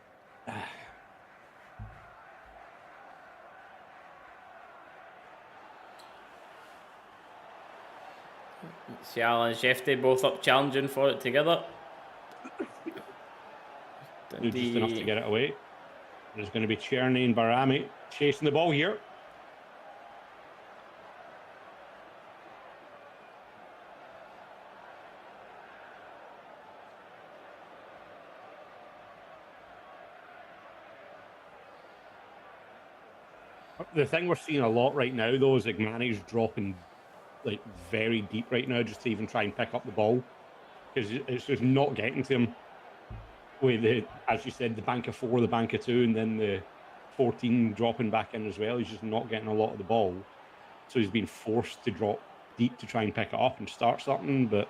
Siala and Shefty both up challenging for it together. just enough to get it away. There's going to be Cherny and Barami chasing the ball here. The thing we're seeing a lot right now, though, is like Manny's dropping like very deep right now just to even try and pick up the ball, because it's just not getting to him. With the, as you said, the bank of 4, the bank of 2, and then the 14 dropping back in as well. He's just not getting a lot of the ball, so he's been forced to drop deep to try and pick it up and start something. But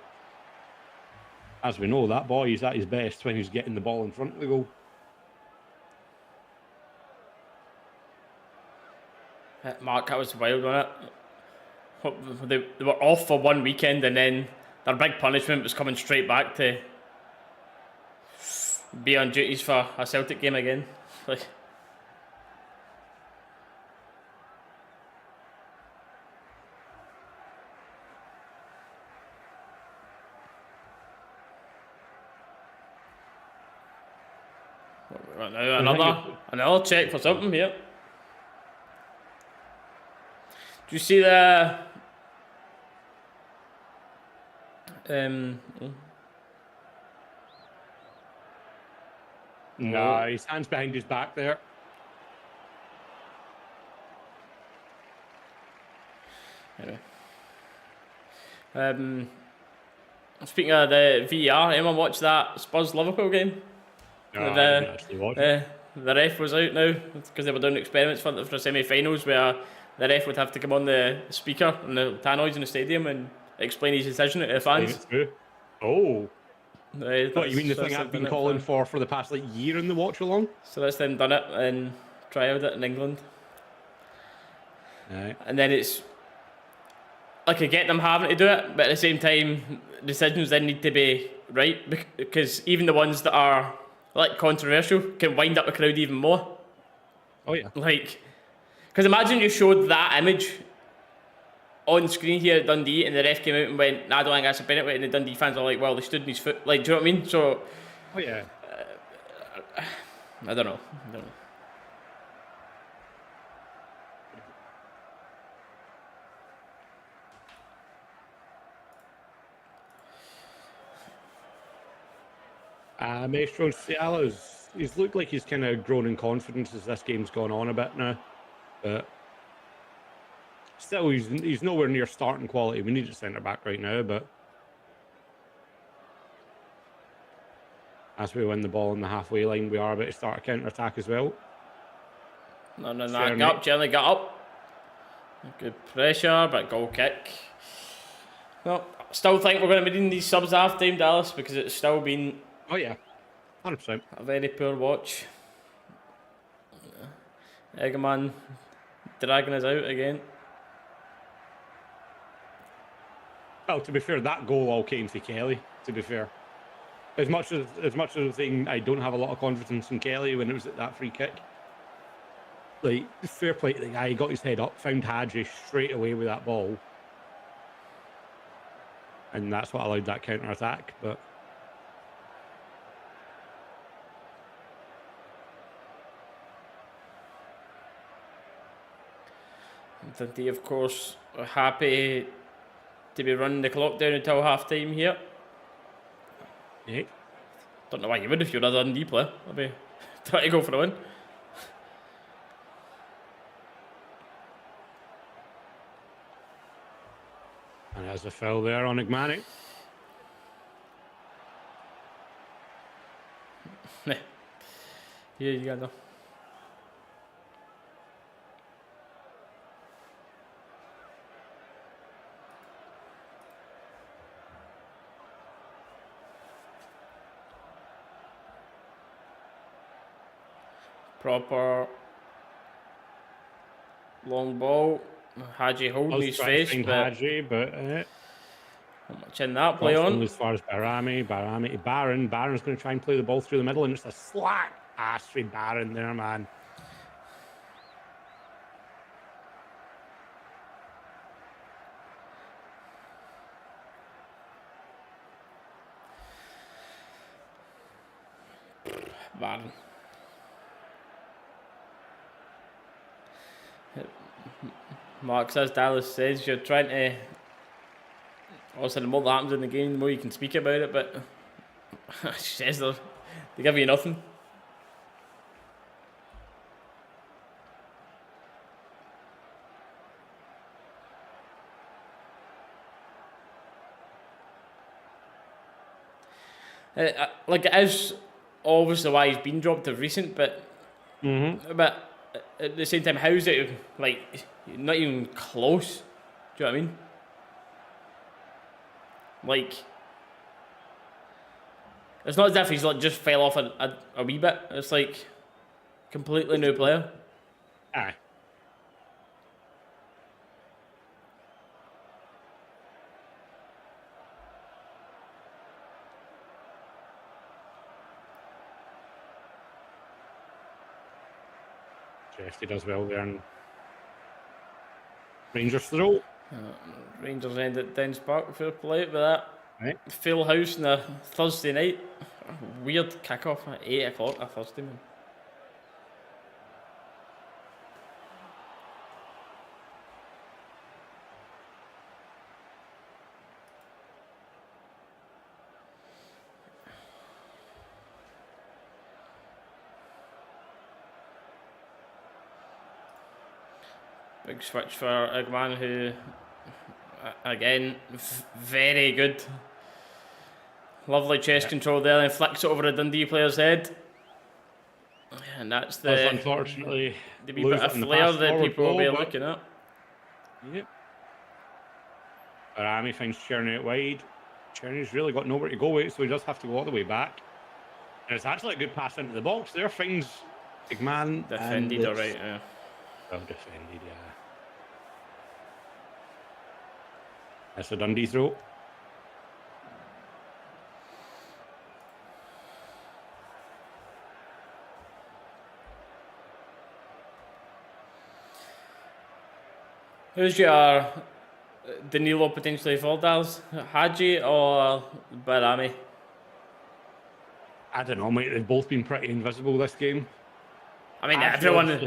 as we know, that boy is at his best when he's getting the ball in front of the goal. Mark, that was wild, wasn't it? They were off for one weekend, and then their big punishment was coming straight back to be on duties for a Celtic game again. Like, now another check for something here. Do you see the No, his hands behind his back there. Anyway. Speaking of the VAR, anyone watch that Spurs Liverpool game? No, I didn't actually watch it. The ref was out now because they were doing experiments for semi-finals where the ref would have to come on the speaker on the tannoys in the stadium and explain his decision to the fans. Oh. What, you mean the thing I've been calling for the past year in the watch along? So that's them done it and trialed it in England. Right. And then it's like I get them having to do it, but at the same time, decisions then need to be right, because even the ones that are like controversial can wind up the crowd even more. Oh yeah. Like, because imagine you showed that image on screen here at Dundee and the ref came out and went, nah, I don't think that's a penalty, and the Dundee fans are like, well, they stood in his foot. Like, do you know what I mean? So, oh yeah. I don't know. Maestro Siala's, he's looked like he's kind of grown in confidence as this game's gone on a bit now, but still he's nowhere near starting quality. We need a centre back right now, but as we win the ball on the halfway line, we are about to start a counter attack as well. No, get up, Jelly, get up. Good pressure, but goal kick. No, still think we're going to be needing these subs half time, Dallas, because it's still been. Oh yeah, 100%. A very poor watch. Eggman dragging us out again. Well, to be fair, that goal all came to Kelly, to be fair. As much as I'm saying I don't have a lot of confidence in Kelly when it was at that free kick. Like, fair play to the guy, he got his head up, found Hadji straight away with that ball. And that's what allowed that counter attack, but Dundee, of course, are happy to be running the clock down until half time here. yeah. Don't know why you would if you're a Dundee player. I'd be trying to go for the win. And there's a foul there on Igmani. Yeah, you got no. Proper long ball. Hadji holding his face, but Hadji, but Not much in that play on. As far as Barami to Barron. Barron's going to try and play the ball through the middle, and it's a slack ass for Barron there, man. Barron. Mark says, Dalus says, you're trying to... Also, the more that happens in the game, the more you can speak about it, but... she says they give you nothing. Like, it is obviously why he's been dropped of recent, but... But at the same time, how is it, like, not even close? Do you know what I mean? Like, it's not as if he's like just fell off a wee bit. It's like completely new player. Aye. He does well there, and Rangers throw. Rangers end at Downs Park. Fair play with that. Right. Full house on a Thursday night. Weird kick-off at 8 o'clock on Thursday, man. Big switch for Eggman, who, again, very good. Lovely chest control there, and flicks it over a Dundee player's head. And that's the... unfortunately, the wee bit of flair that people will be looking at. Yep. Barami finds Cherny out wide. Cherny's really got nowhere to go with, so he does have to go all the way back. And it's actually a good pass into the box there. Finds Eggman. Defended, alright, yeah. Well defended, yeah. That's a Dundee throw. Who's your Danilo potentially for, Dallas? Hadji or Barami? I don't know, mate. They've both been pretty invisible this game. I mean, everyone's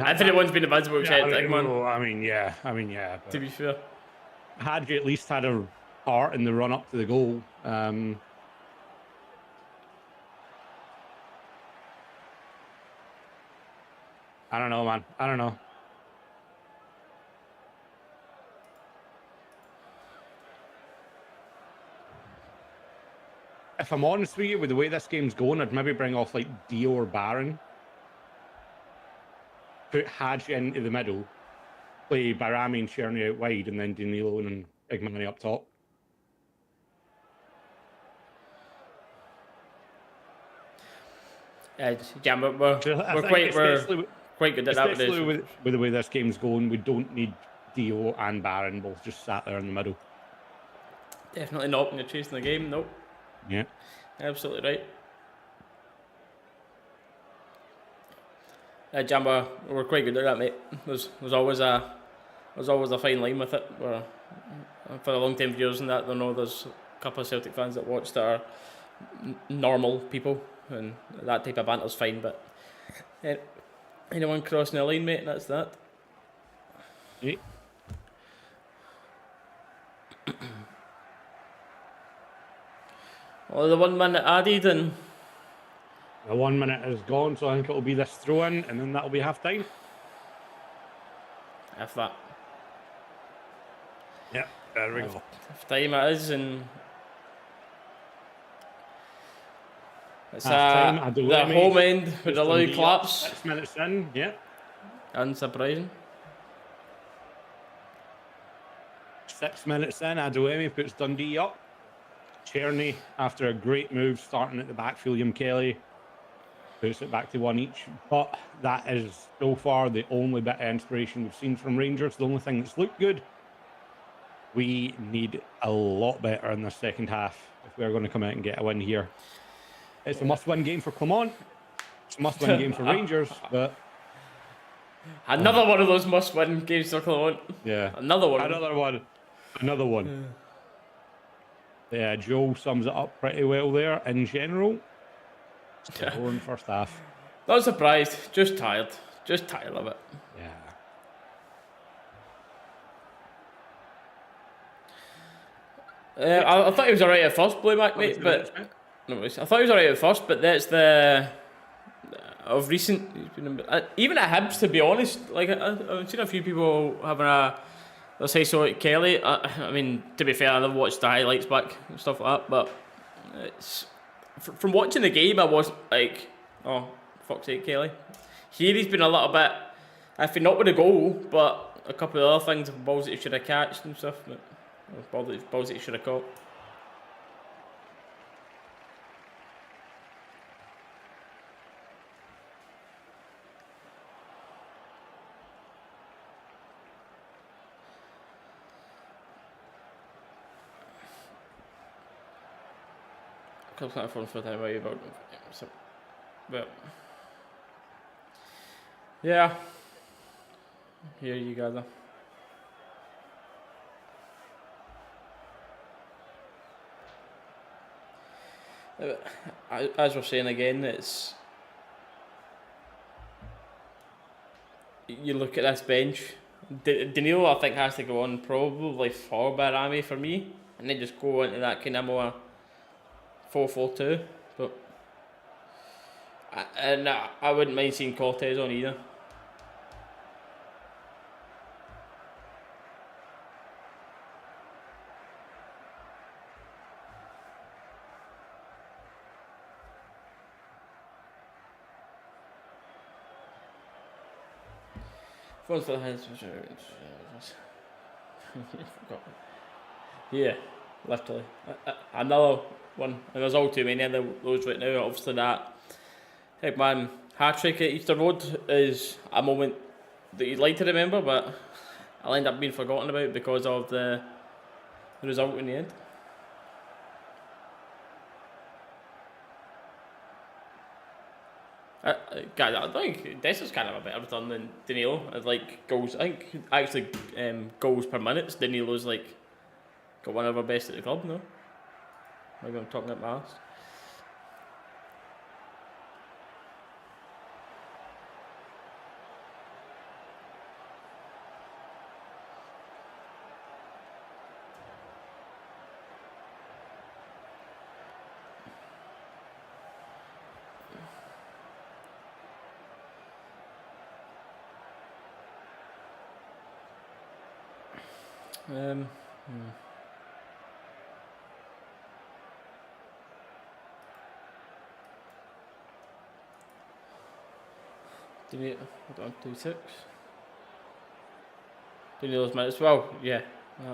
been invisible except Eggman. I mean, yeah. To be fair. Hadji at least had a part in the run up to the goal. I don't know, man. I don't know. If I'm honest with you, with the way this game's going, I'd maybe bring off like Dio or Barron. Put Hadji into the middle. Play Barami and Cherny out wide, and then Danilo and Eggman up top. Yeah, we're quite good at that. Especially with the way this game's going, we don't need Dio and Barron both just sat there in the middle. Definitely not when you're chasing the game, nope. Yeah. Absolutely right. Jamba, we're quite good at that, mate. There's always a fine line with it. Where, for the long time viewers and that, I know there's a couple of Celtic fans that watch that are normal people, and that type of banter's fine, but anyone crossing the line, mate, that's that. Yeah. Well, the 1 minute added, and the 1 minute is gone, so I think it'll be this throw in, and then that'll be half time. If that. Yeah, there we go. If time it is, and it's the home end with the loud claps. 6 minutes in, yeah. Unsurprising. 6 minutes in, Adewemi puts Dundee up. Cherny, after a great move, starting at the back, William Kelly puts it back to one each. But that is so far the only bit of inspiration we've seen from Rangers. The only thing that's looked good. We need a lot better in the second half if we're going to come out and get a win here. It's a must-win game for Clermont. It's a must-win game for Rangers, but... Another one of those must-win games for Clermont. Yeah. Another one. Another one. Yeah, Joel sums it up pretty well there. In general, still in first half. Not surprised. Just tired. Just tired of it. Yeah. I thought he was alright at first, Blue Mac, mate, but... No, I thought he was alright at first, but that's the... Of recent... He's been even at Hibs, to be honest, like, I've seen a few people having a... They'll say so at Kelly. I mean, to be fair, I never watched the highlights back and stuff like that, but it's from watching the game, I wasn't like, oh, fuck's sake, Kelly. Here he's been a little bit, if not with a goal, but a couple of other things, balls that he should have catched and stuff, but balls that he should have caught. Kind of for time about so, but yeah, here you go. As we're saying again, it's you look at this bench. Danilo, I think, has to go on probably for Barami for me, and then just go into that kind of more 4-4-2, but I wouldn't mind seeing Cortez on either. What's the hands? Yeah, literally. Another one, and there's all too many of those right now. Obviously, that Hegman hat-trick at Easter Road is a moment that you'd like to remember, but I'll end up being forgotten about because of the result in the end. Guys, I think this is kind of a better return than Danilo. Like goals, I think actually goals per minute, Danilo's like got one of our best at the club. No, maybe I'm talking at my ass. Hold on, 2-6. Danilo's minutes. Well, yeah,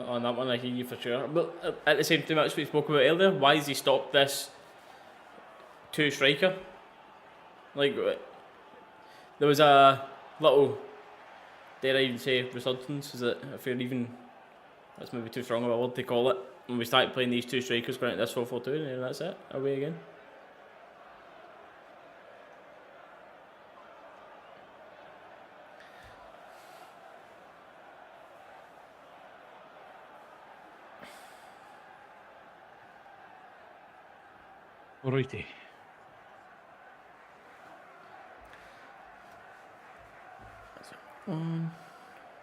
on that one I hear you for sure. But at the same time, as we spoke about earlier, why has he stopped this two striker? Like, there was a little, dare I even say, resurgence, is it? If you're even, that's maybe too strong of a word to call it. When we started playing these two strikers going into this 4-4-2, and that's it, away again. Alrighty.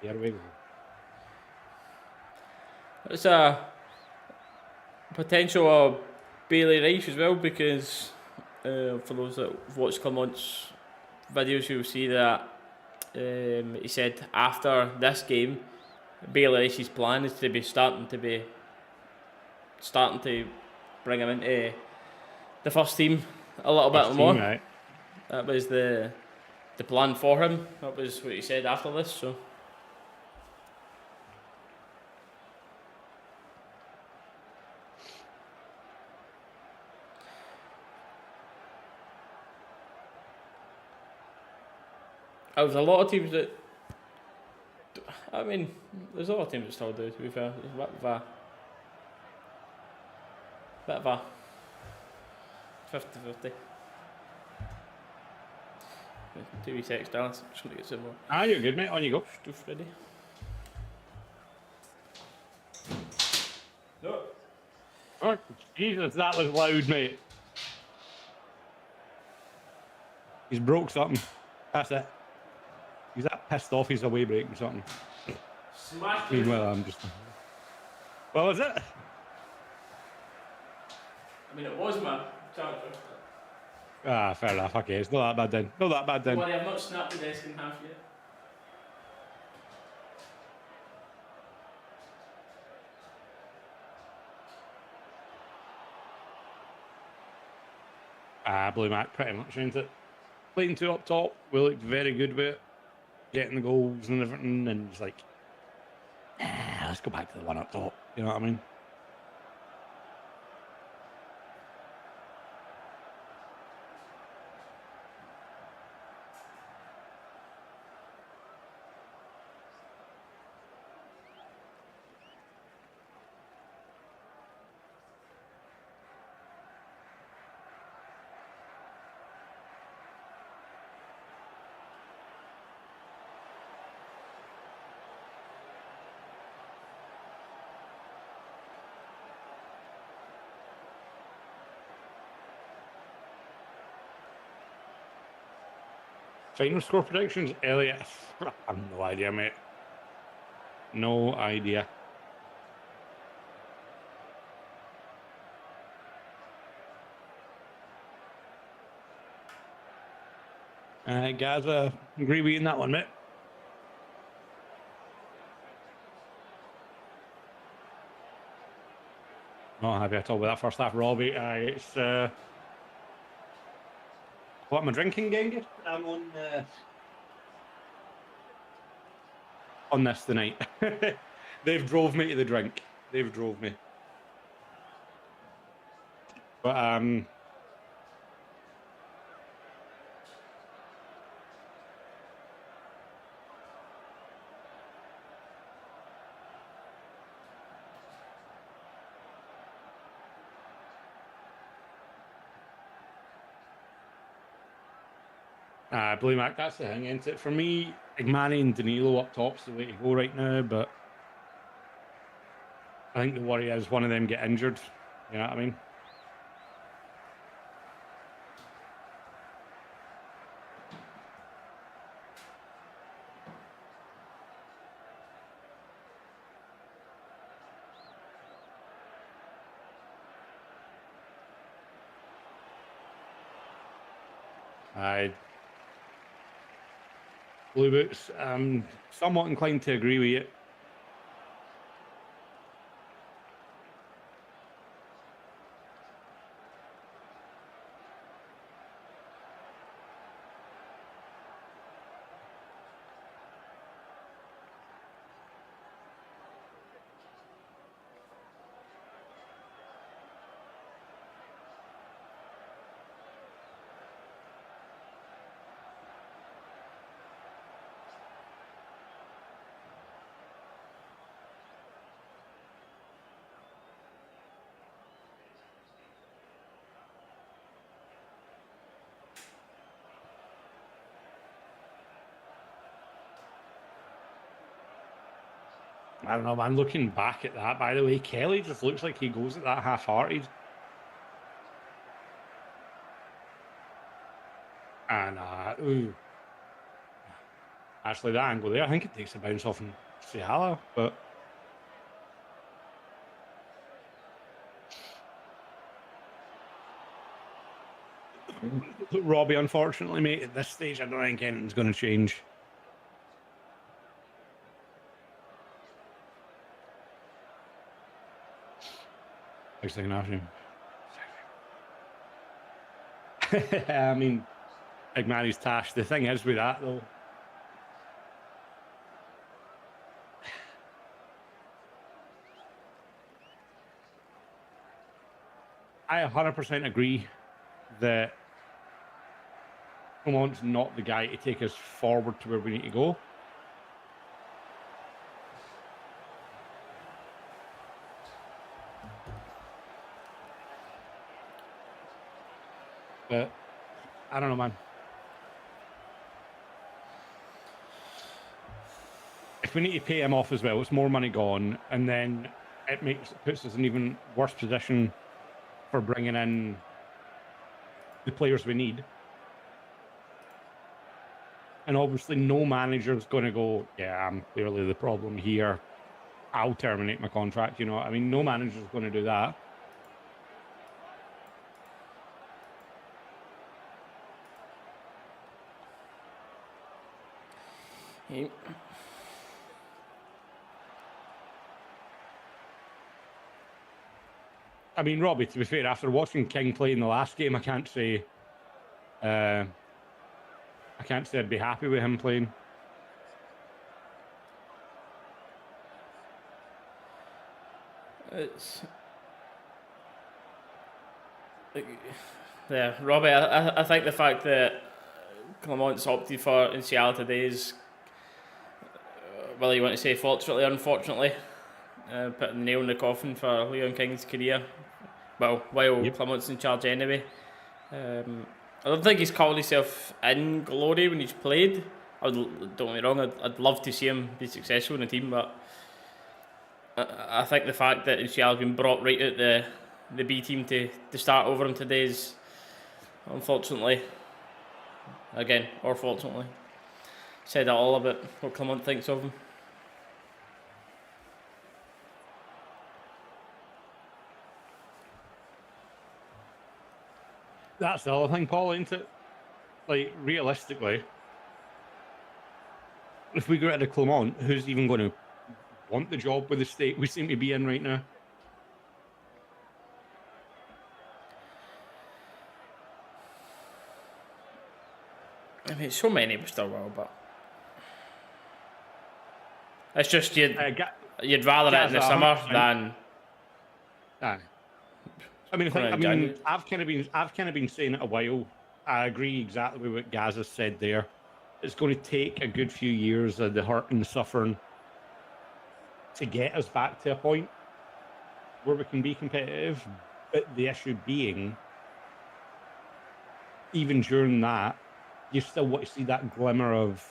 Here we go. It's a potential of Bailey Rice as well, because for those that have watched Clermont's videos, you'll see that he said after this game, Bailey Rice's plan is to be starting to bring him into the first team a little bit more. Right. That was the plan for him. That was what he said after this. So. There was a lot of teams that I mean, there's a lot of teams that still do, to be fair. There's a bit of a 50-50. 2 wee seconds, Dallas. I'm just going to get some more Ah, you're good, mate. On you go. stuff ready. No. Oh, Jesus, that was loud, mate. He's broke something. That's it. He's that pissed off he's away breaking something. Smashed. Meanwhile, I'm just... What was it? I mean, it was my charger. Ah, fair enough. Okay, it's not that bad then. Not that bad then. Don't worry, I've not snapped the desk in half yet. Blue Mac, pretty much, isn't it? Playing 2 up top, we looked very good with it. Getting the goals and everything, and it's like, let's go back to the 1 up top. You know what I mean? Final score predictions, Elliot. I have no idea, mate. No idea. Gaza, agree with you in that one, mate. Not happy at all with that first half, Robbie. It's what am I drinking, Genghis? I'm on this tonight. They've drove me to the drink. They've drove me. But Blue Mac, that's the thing, isn't it? For me, Igmani and Danilo up top's the way to go right now, but I think the worry is one of them get injured. You know what I mean? Blue Boots, I'm somewhat inclined to agree with you. I don't know, man. Looking back at that, by the way, Kelly just looks like he goes at that half-hearted. And, ooh. Actually, that angle there, I think it takes a bounce off in Sihala, but... Robbie, unfortunately, mate, at this stage, I don't think anything's going to change. Next thing after him. I mean, Igmani's Tash. The thing is with that, though, I 100% agree that Coleman's not the guy to take us forward to where we need to go. But I don't know, man. If we need to pay him off as well, it's more money gone, and then it puts us in an even worse position for bringing in the players we need. And obviously, no manager's going to go, yeah, I'm clearly the problem here. I'll terminate my contract. You know what I mean? No manager's going to do that. Yeah. I mean, Robbie, to be fair, after watching King play in the last game, I can't say I'd be happy with him playing. It's yeah, Robbie. I think the fact that Clement's opted for Insiala today is, well, you want to say fortunately, unfortunately, putting the nail in the coffin for Leon King's career. Well, while Clement's in charge anyway. I don't think he's called himself in glory when he's played. Don't get me wrong, I'd love to see him be successful in the team, but I think the fact that Insiala's been brought right out the B team to start over him today is, unfortunately, again, or fortunately, said it all about what Clement thinks of him. That's the other thing, Paul, isn't it? Like, realistically, if we get rid of Clement, who's even going to want the job with the state we seem to be in right now? I mean, so many we still will, but it's just you'd rather it in the summer than. Aye. I mean, I've kind of been saying it a while. I agree exactly with what Gaz has said there. It's going to take a good few years of the hurt and suffering to get us back to a point where we can be competitive. But the issue being, even during that, you still want to see that glimmer of,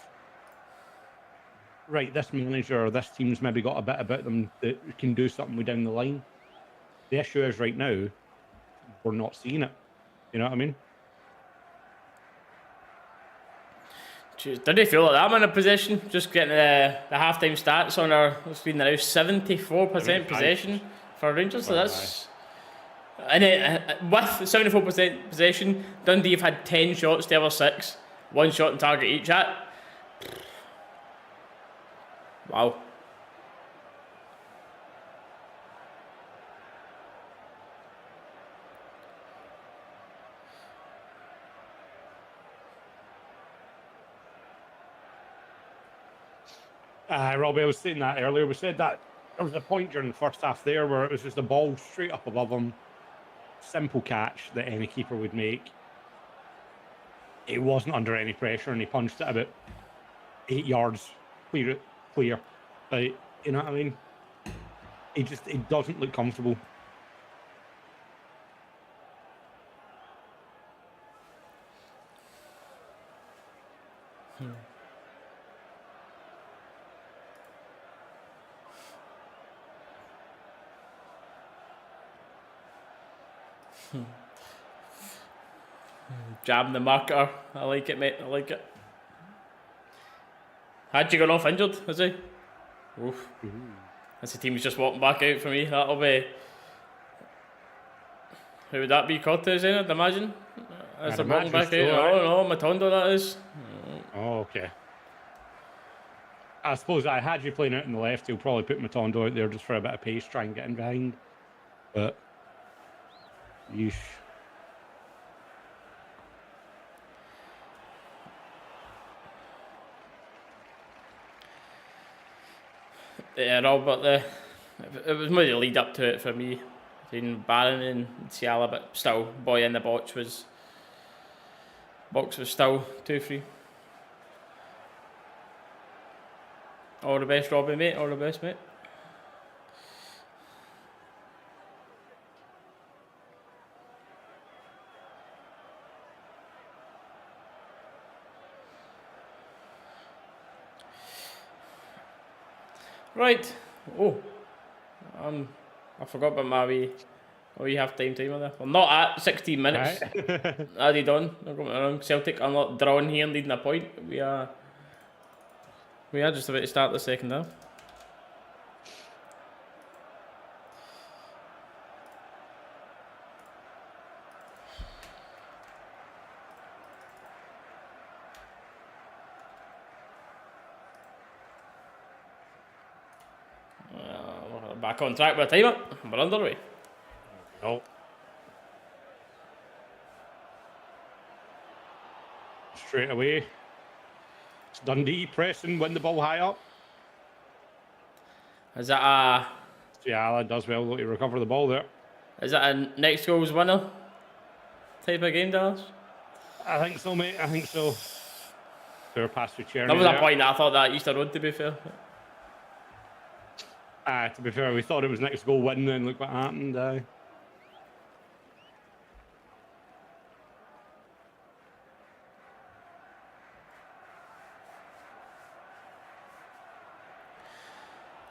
right, this manager or this team's maybe got a bit about them that can do something with down the line. The issue is right now, we're not seeing it. You know what I mean? Jeez, did he feel like that I'm in a position? Just getting the half-time stats on our screen now. 74% possession for Rangers. So that's... And with 74% possession, Dundee have had 10 shots to our 6. 1 shot on target each at. Wow. Robbie, I was saying that earlier. We said that there was a point during the first half there where it was just a ball straight up above him. Simple catch that any keeper would make. He wasn't under any pressure and he punched it about 8 yards clear. Like, you know what I mean? He doesn't look comfortable. Jabbing the marker. I like it, mate. I like it. Had you gone off injured, has he? Oof. As the team's just walking back out for me. That'll be... Who would that be? Cortez, I'd imagine? As they're walking back out. Oh, no, Matondo, that is. Oh, okay. I suppose I had you playing out on the left. He'll probably put Matondo out there just for a bit of pace, try and get in behind. But... Yeesh. Yeah, Robert, it was more the lead up to it for me. Between Barron and Ciala, but still, boy in the box was still 2-3. All the best, Robbie, mate. All the best, mate. Right. Oh, I forgot about my wee half-time timer there. Well, not at 16 minutes. Right. Added on. Don't get me wrong. Celtic are not drawing here, leading a point. We are just about to start the second half. We're back on track by the timer. We're underway. No. Straight away. It's Dundee pressing, win the ball high up. Is that a Ciala does well to recover the ball there. next goals winner type of game, Dallas? I think so, mate. I think so. Fair pass to Cherny. That was a point that I thought that Easter Road, to be fair. To be fair, we thought it was next goal win, and look what happened.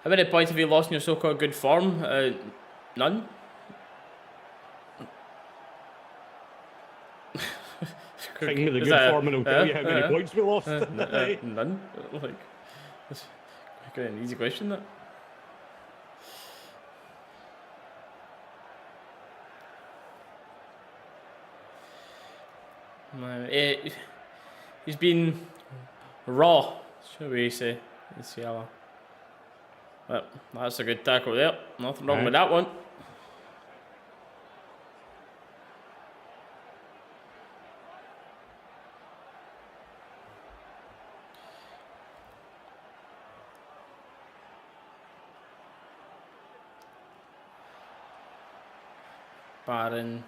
How many points have you lost in your so-called good form? None. Thing with the good form, and I'll tell you how many points we lost. None. Like, that's an easy question, that. He's been raw, shall we say, in Ciala. But that's a good tackle there. Nothing wrong with that one. Barron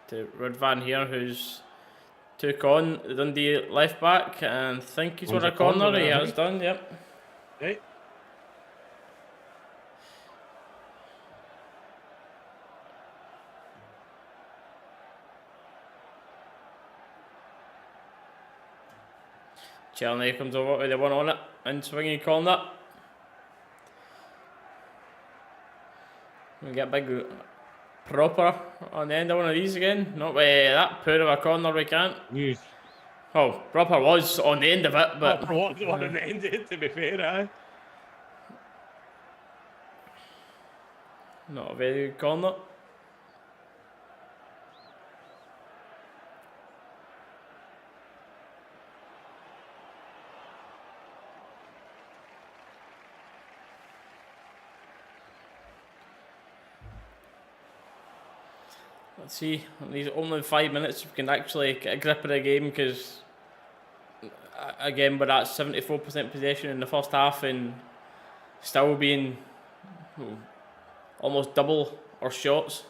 to Rudvan here, who's took on the Dundee left back, and think he's won a corner. He has done, yep. Okay. Cherny comes over with the one on it and swinging corner. We get big proper on the end of one of these again. Not with that poor of a corner, we can't. Yes. Oh, proper was on the end of it, but Proper was on the end of it, to be fair, not a very good corner. Let's see, these only 5 minutes we can actually get a grip of the game, because again we're at 74% possession in the first half and still being almost double our shots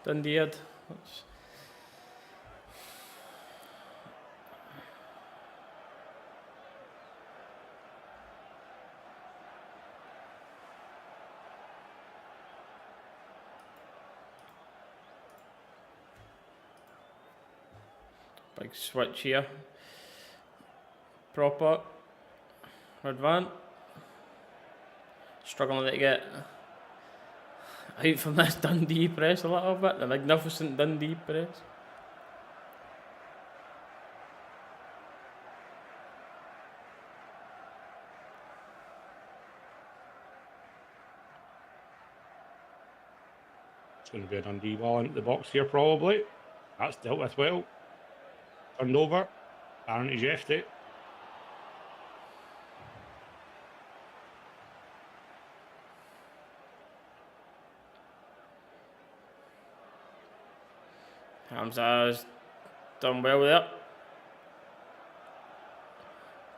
Dundee had. Big switch here. Proper. Advance. Struggling to get out from this Dundee press a little bit. The magnificent Dundee press. It's going to be a Dundee ball into the box here, probably. That's dealt with well. Turned over. Barron to Jeffy. Hamza's done well with it.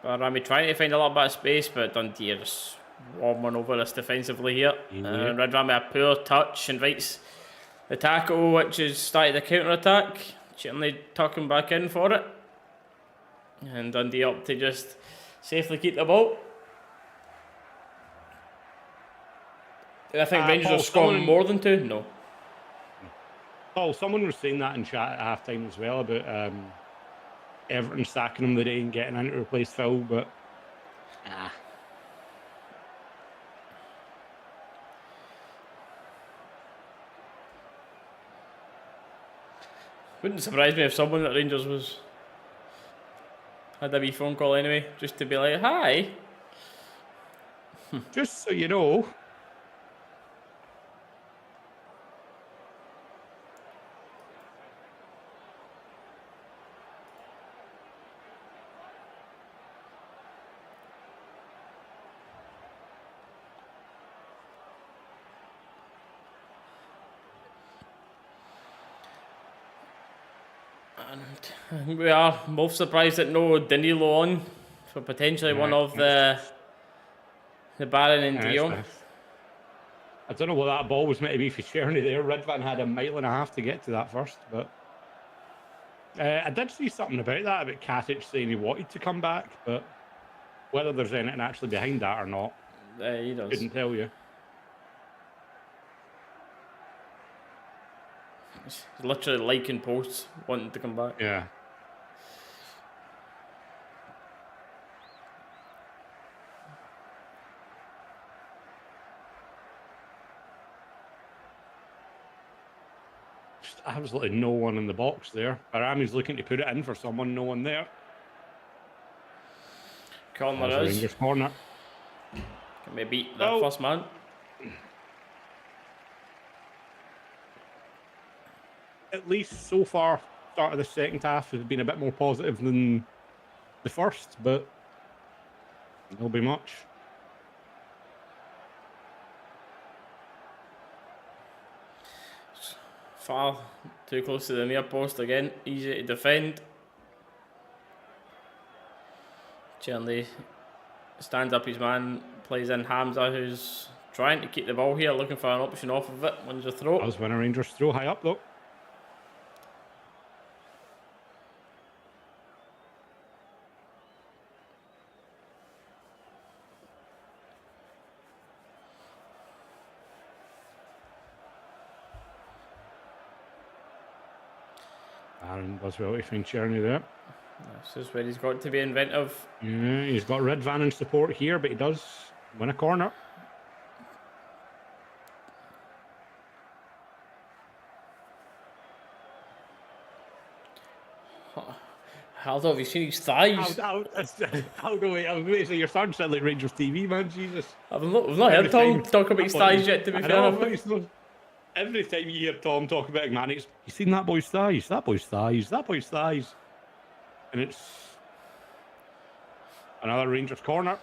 But Rami trying to find a little bit of space, but Dundee are just swarming over us defensively here. And Red Rami a poor touch invites the tackle, which is starting the counter attack. Certainly tucking back in for it. And Dundee up to just safely keep the ball. I think Rangers are scoring more than two. No. Paul, someone was saying that in chat at half time as well about Everton sacking him the day and getting in to replace Phil, but Wouldn't surprise me if someone at Rangers had a wee phone call anyway, just to be like, hi. Just so you know. And we are both surprised that no Danilo on for potentially one of the Baron and Dio. I don't know what that ball was meant to be for Cherny there. Redvan had a mile and a half to get to that first, but I did see something about Katic saying he wanted to come back, but whether there's anything actually behind that or not, He does. couldn't tell you. He's literally liking posts, wanting to come back. Yeah. Just absolutely no one in the box there. Arami's looking to put it in for someone, no one there. Corner is. Rangers corner. Can we beat that first man? At least so far, start of the second half has been a bit more positive than the first, but there'll be much. Far too close to the near post again, easy to defend. Cherny stands up his man, plays in Hamza, who's trying to keep the ball here, looking for an option off of it, wins the throw. That was when a Rangers throw high up though. Aaron does well to find Cherny there. This is where he's got to be inventive. Yeah, he's got Redvan in support here, but he does win a corner. Aldo, have you seen his thighs? Aldo, I was going to say, your son sound like Rangers TV, man, Jesus. I've not heard Tom talk about his thighs yet, to be fair. Every time you hear Tom talk about it, man, it's, you seen that boy's thighs, that boy's thighs, that boy's thighs. And it's another Rangers corner.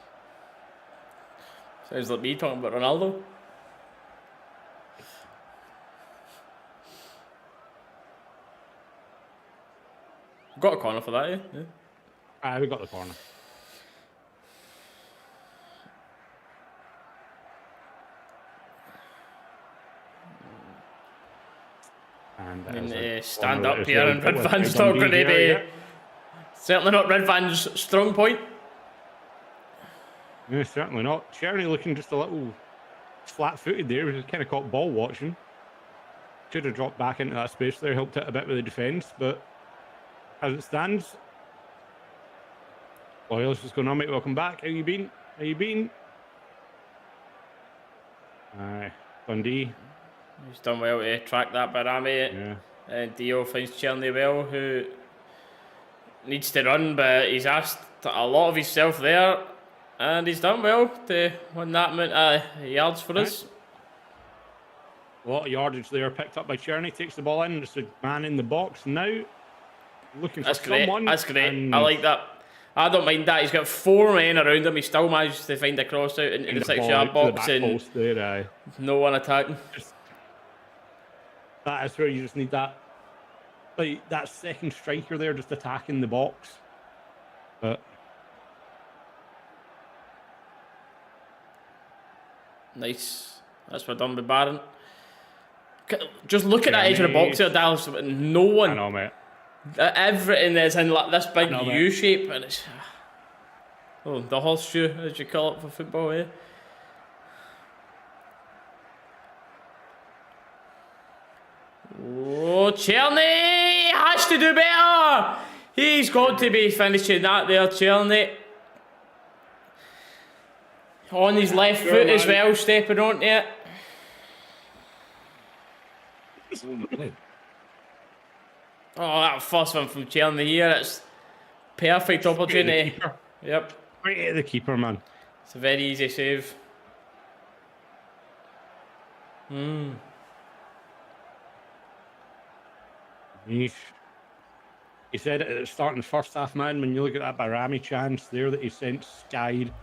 Sounds like me talking about Ronaldo. Got a corner for that, yeah? We got the corner. And stand up here, and Redvan's not going to be certainly not Redvan's strong point. No, certainly not. Cherny looking just a little flat-footed there. He was kind of caught ball watching. Should have dropped back into that space there, helped it a bit with the defence, but as it stands, Loyalist is going on, mate. Welcome back. How you been? How you been? Dundee. He's done well to track that by Rami. Yeah. And Dio finds Cherny well, who needs to run, but he's asked a lot of himself there, and he's done well to win that amount of yards for us. A lot of yardage there picked up by Cherny. Takes the ball in. It's a man in the box now. Looking for someone. That's great. I like that. I don't mind that. He's got 4 men around him. He still managed to find a cross out into the 6-yard box and there, no one attacking. That is where you just need that, like that second striker there, just attacking the box. But nice. That's what done by Baron. Just look at that edge of the box there, Dalus. No one. I know, mate. Everything is in like this big U shape, and it's the horseshoe, as you call it for football, eh? Oh, Cherny has to do better. He's got to be finishing that there, Cherny. On his left foot as well, stepping onto it. Oh, that first one from Cherny here. It's perfect opportunity. Yep. Right at the keeper, man. It's a very easy save. He said it at the start in the first half, man, when you look at that Barami chance there that he sent skied.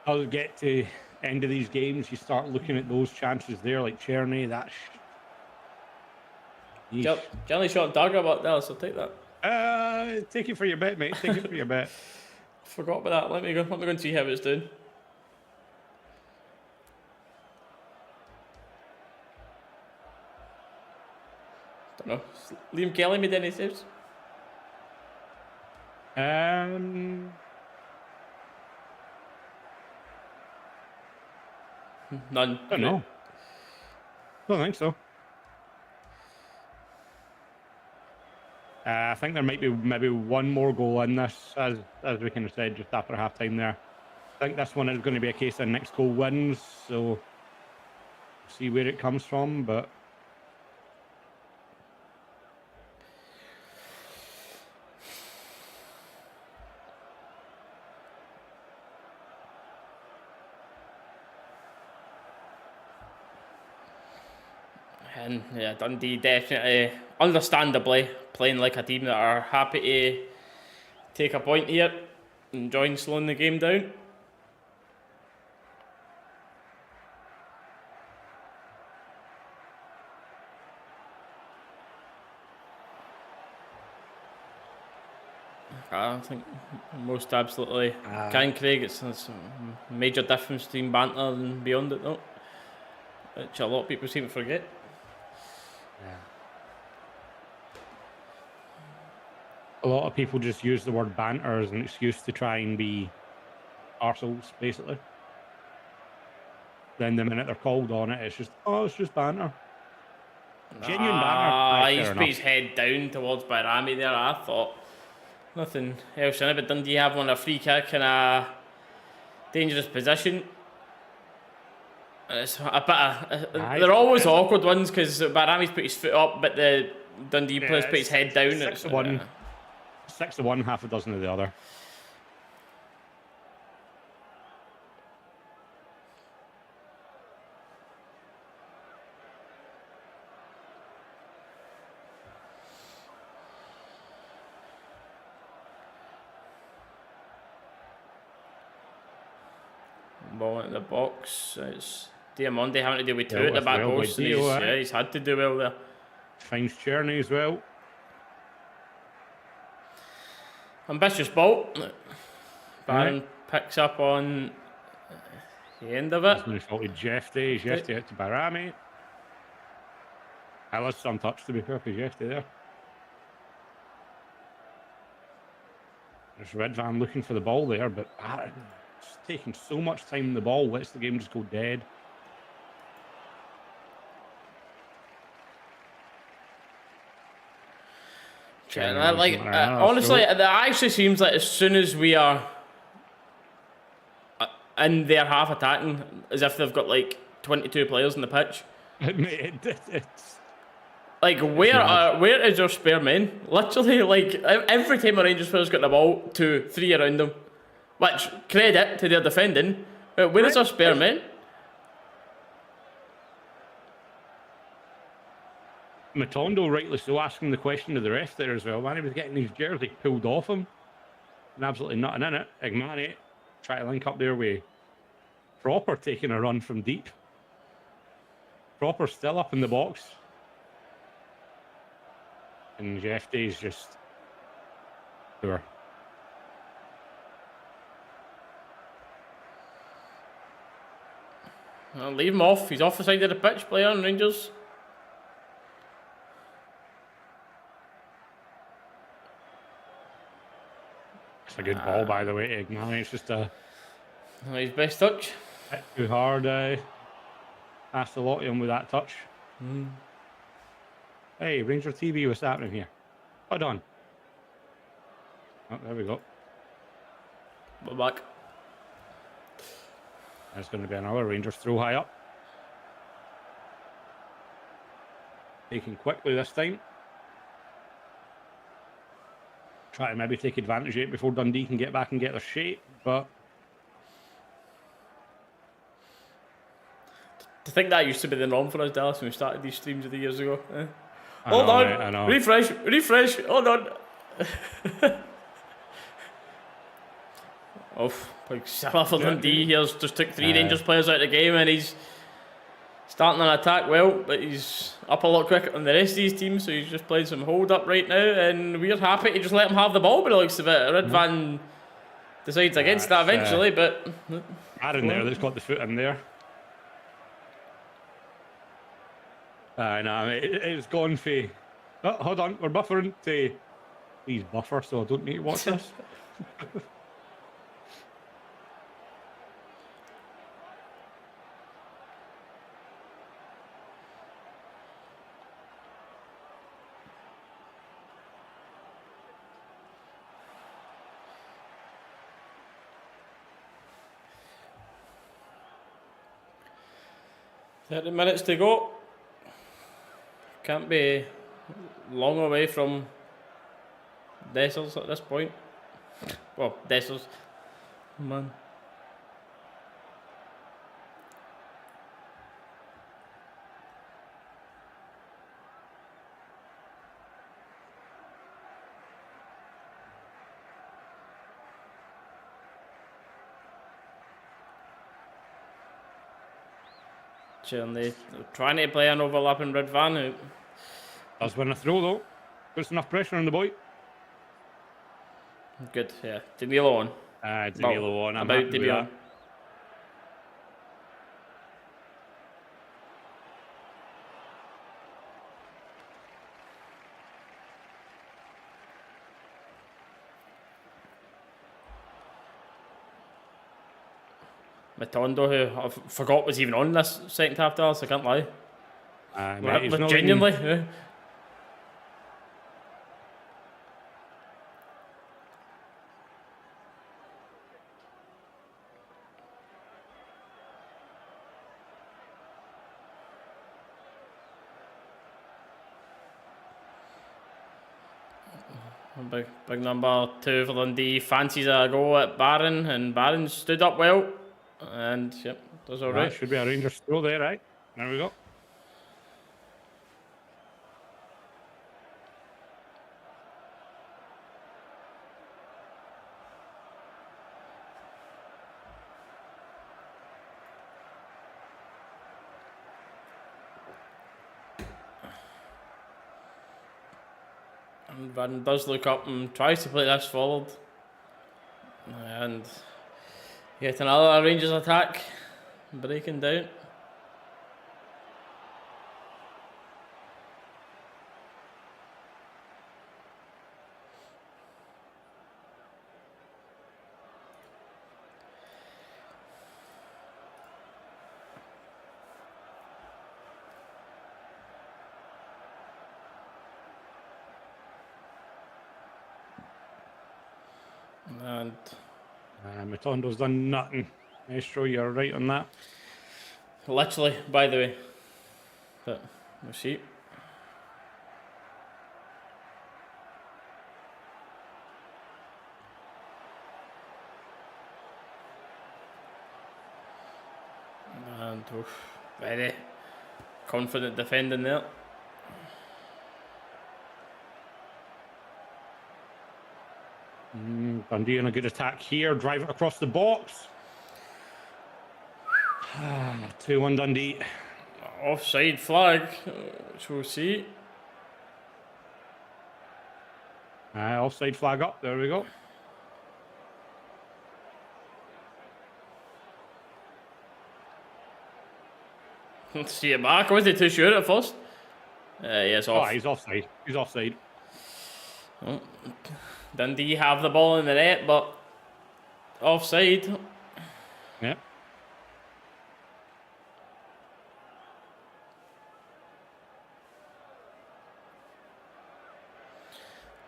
Does get to end of these games, you start looking at those chances there, like Cherny, that's... Generally shot dagger about Dalus, I'll take that. Take it for your bet, mate. Take it for your bet. Forgot about that. Let me go and see how it's doing. Don't know. Liam Kelly made any saves? None. None. I don't know. Don't think so. I think there might be maybe one more goal in this, as we kind of said just after half time there. I think this one is going to be a case of next goal wins, so see where it comes from, but and yeah, Dundee definitely, understandably, playing like a team that are happy to take a point here, enjoying slowing the game down. I think most absolutely can, Craig. It's a major difference between banter and beyond it, though, which a lot of people seem to forget. yeah. A lot of people just use the word banter as an excuse to try and be arseholes, basically. Then the minute they're called on it, it's just, oh, it's just banter. Genuine banter. He's put his head down towards Bairami there, I thought. Nothing else in it, but Dundee have won a free kick in a dangerous position. It's a bit of, they're always awkward ones because Bairami's put his foot up, but the Dundee player's put his head down. 6-1. 6-1, half a dozen of the other. Ball into the box. It's Diamondi having to deal with two at the back post. He's had to do well there. Finds Cherny as well. Ambitious ball. Barron picks up on the end of it. He's faulted Jeffy. Jeffy out to Barami. Dalus untouched, to be fair, for Jeffy there. There's Redvan looking for the ball there, but it's taking so much time. The ball lets the game just go dead. Yeah, honestly, it actually seems like as soon as we are in their half attacking, as if they've got like 22 players in the pitch. It's like, where is your spare men? Literally, like, every time a Rangers player's got the ball, 2, 3 around them. Which, credit to their defending. Where is our spare men? Matondo, rightly so, asking the question to the ref there as well. Man, he was getting his jersey pulled off him and absolutely nothing in it. Igmani try to link up there with Proper taking a run from deep. Proper still up in the box. And Jeff Day's just poor. I'll leave him off. He's off the side of the pitch, player on Rangers. It's a good ball, by the way, Igmani. It's just a... His best touch. Bit too hard. Asked a lot of him with that touch. Hey, Ranger TV, what's happening here? Hold on. Oh, there we go. We're back. There's going to be another Rangers throw high up. Taken quickly this time. try to maybe take advantage of it before Dundee can get back and get their shape, but... I think that used to be the norm for us, Dallas, when we started these streams of the years ago. Hold on, mate, I know. Refresh, hold on. Like Salah for Dundee here's just took 3 Rangers players out of the game, and he's starting an attack well, but he's up a lot quicker than the rest of his team, so he's just playing some hold up right now, and we're happy to just let him have the ball by the looks of it. Redvan decides against that eventually, but... Aaron there that's got the foot in there. No, it's gone for... Oh, hold on, we're buffering to... Please buffer, so I don't need to watch this. 30 minutes to go. Can't be long away from Dessers at this point. Well, Dessers. Man. They're trying to play an overlapping Redvan. That's when a throw though. Puts enough pressure on the boy. Good, yeah. Danilo on. Danilo on. I'm about to be on. Matondo, who I forgot was even on this second half, Dallas, I can't lie. Genuinely. Yeah. Big number 2 for Dundee fancies a go at Barron, and Barron stood up well. And yep, does all right. Should be a Rangers throw there, right? There we go. And Van does look up and tries to play this forward. And yet another Rangers attack breaking down. And Matondo's done nothing. Maestro, you're right on that. Literally, by the way. But we'll see. And very confident defending there. Dundee in a good attack here. Drive it across the box. 2-1 Dundee. Offside flag, which we'll see. Offside flag up. There we go. Let's see it back. I wasn't too sure at first. Yes, off. Oh, he's offside. He's offside. Oh. Dundee have the ball in the net, but offside. Yep.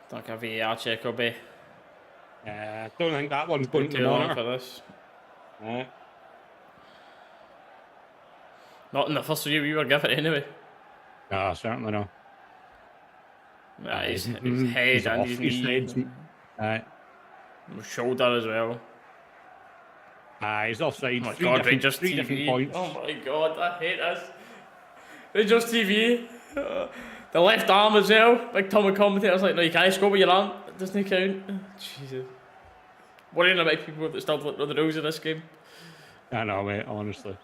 Think a VAR check will be. Don't think that one's going to too the long monitor for this. Not in the first review we were given anyway. No, certainly no. His head and his knee. Aye. Shoulder as well. Aye, he's offside. Oh my Three god, different, Rangers three TV. different points. Oh my god, I hate this. Rangers TV. The left arm as well. Big Tommy commentator's like, no, you can't score with your arm. It doesn't count. Jesus. Worrying about people that still don't know the rules of this game. I know, mate, honestly.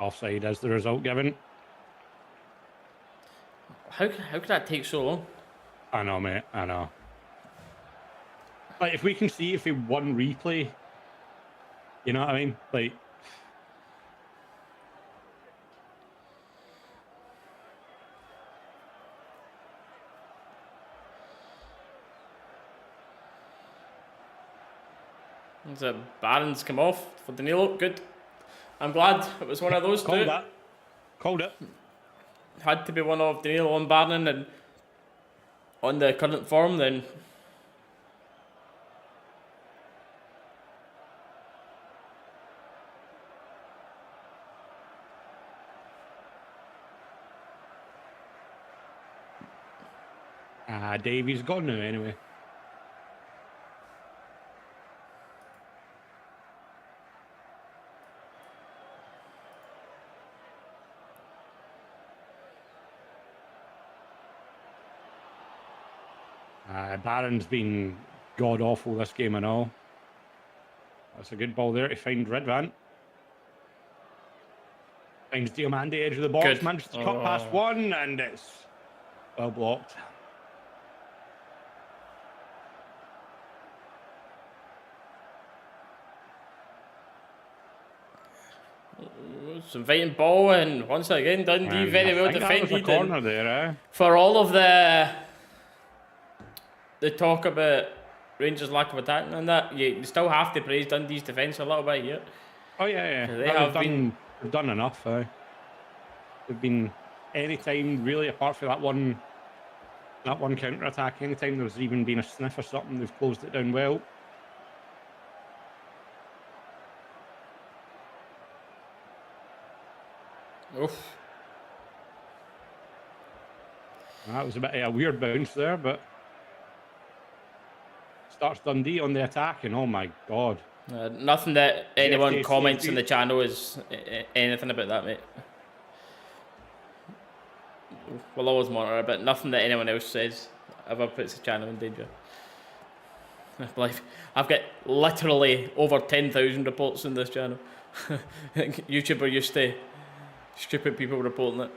Offside is the result given. How could that take so long? I know, mate, I know. Like, if we can see if we won replay, you know what I mean? Like, the Barons come off for Danilo. Good. I'm glad it was one of those called two. that. Called it. Had to be one of Danilo and Barron, and on the current form, then Davey's gone now anyway. Barron's been god awful this game and all. That's a good ball there to find Redvan. Finds Diamande edge of the box, Good. manages to cut past one, and it's well blocked. it's inviting ball, and once again Dundee very well I think that was a defended. corner there, eh? For all of the talk about Rangers' lack of attack and that, you still have to praise Dundee's defence a little bit here. Oh yeah. They have they've done enough. They've been any time really, apart from that one counter attack. Anytime there's even been a sniff or something, they've closed it down well. Oof. That was a bit of a weird bounce there, but starts Dundee on the attack, and oh my god. Nothing that anyone yes, comments yes. in the channel is anything about that, mate. We'll always monitor it, but nothing that anyone else says ever puts the channel in danger. I believe I've got literally over 10,000 reports in this channel. YouTube are used to stupid people reporting it.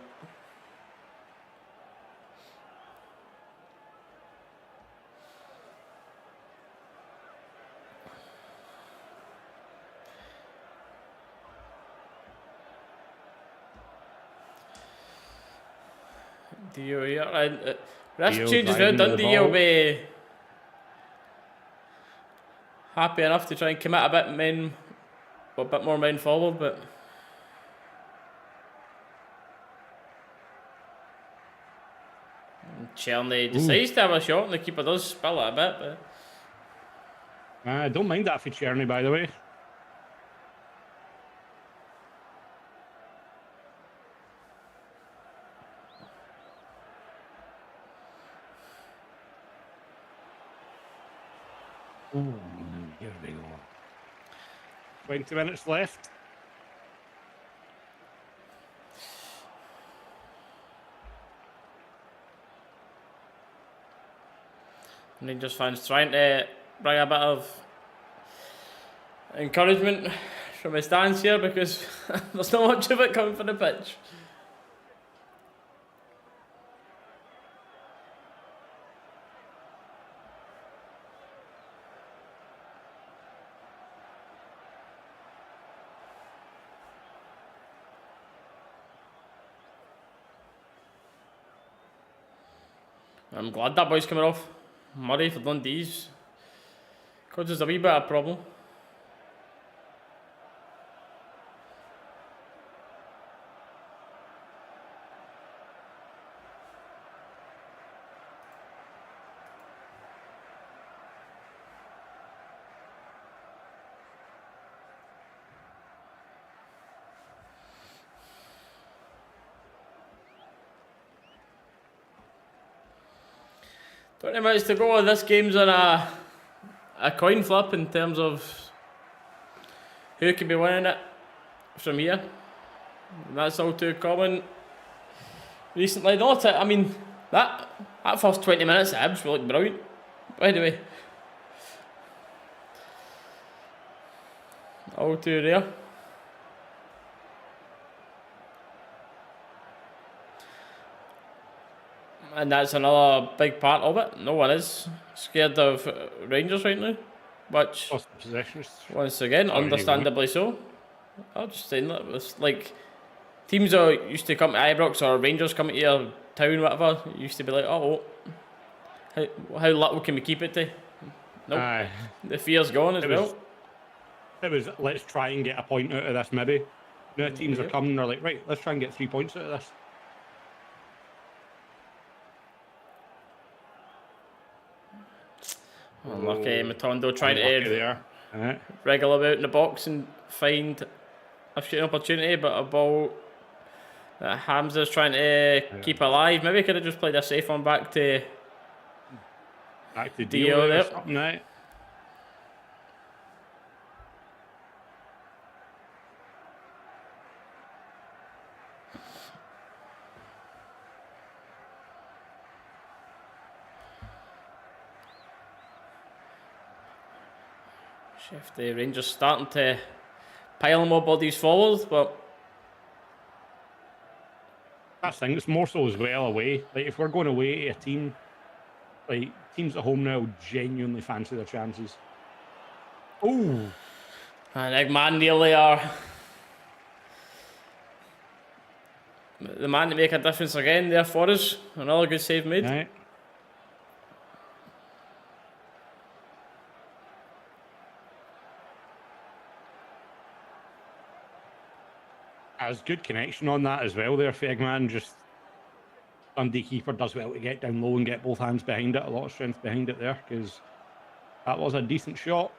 Dio here, and this Dio changes now. driving to the Dundee will ball. be happy enough to try and commit a bit more men forward, but Cherney decides to have a shot, and the keeper does spill it a bit. But I don't mind that for Cherney, by the way. Ooh, here we go. 20 minutes left. Rangers fans trying to bring a bit of encouragement from his stands here, because there's not much of it coming from the pitch. I'm glad that boy's coming off. Murray for Dundee's causes a wee bit of a problem. 20 minutes to go. This game's on a coin flip in terms of who can be winning it from here. And that's all too common recently. Not it. I mean, that first 20 minutes at Hibs looked brilliant. By the way, all too rare. And that's another big part of it. No one is scared of Rangers right now, which, Possessions. once again, understandably so. I'm just saying that it's like teams that used to come to Ibrox or Rangers coming to your town, whatever, used to be like, oh, how little can we keep it to? Nope. The fear's gone as well. It was, let's try and get a point out of this, maybe. Now teams are coming, they're like, right, let's try and get 3 points out of this. Unlucky Matondo trying to there. wriggle about in the box and find a shooting opportunity, but a ball that Hamza's trying to keep alive. Maybe could have just played a safe one back to Dio there. Something, right? If the Rangers starting to pile more bodies forward, but that's the thing, it's more so as well away. Like, if we're going away to a team, like, teams at home now genuinely fancy their chances. Oh! And Eggman nearly are the man to make a difference again there for us. Another good save made. Right. Has good connection on that as well there, Fegman. Just Dundee keeper does well to get down low and get both hands behind it. A lot of strength behind it there, because that was a decent shot.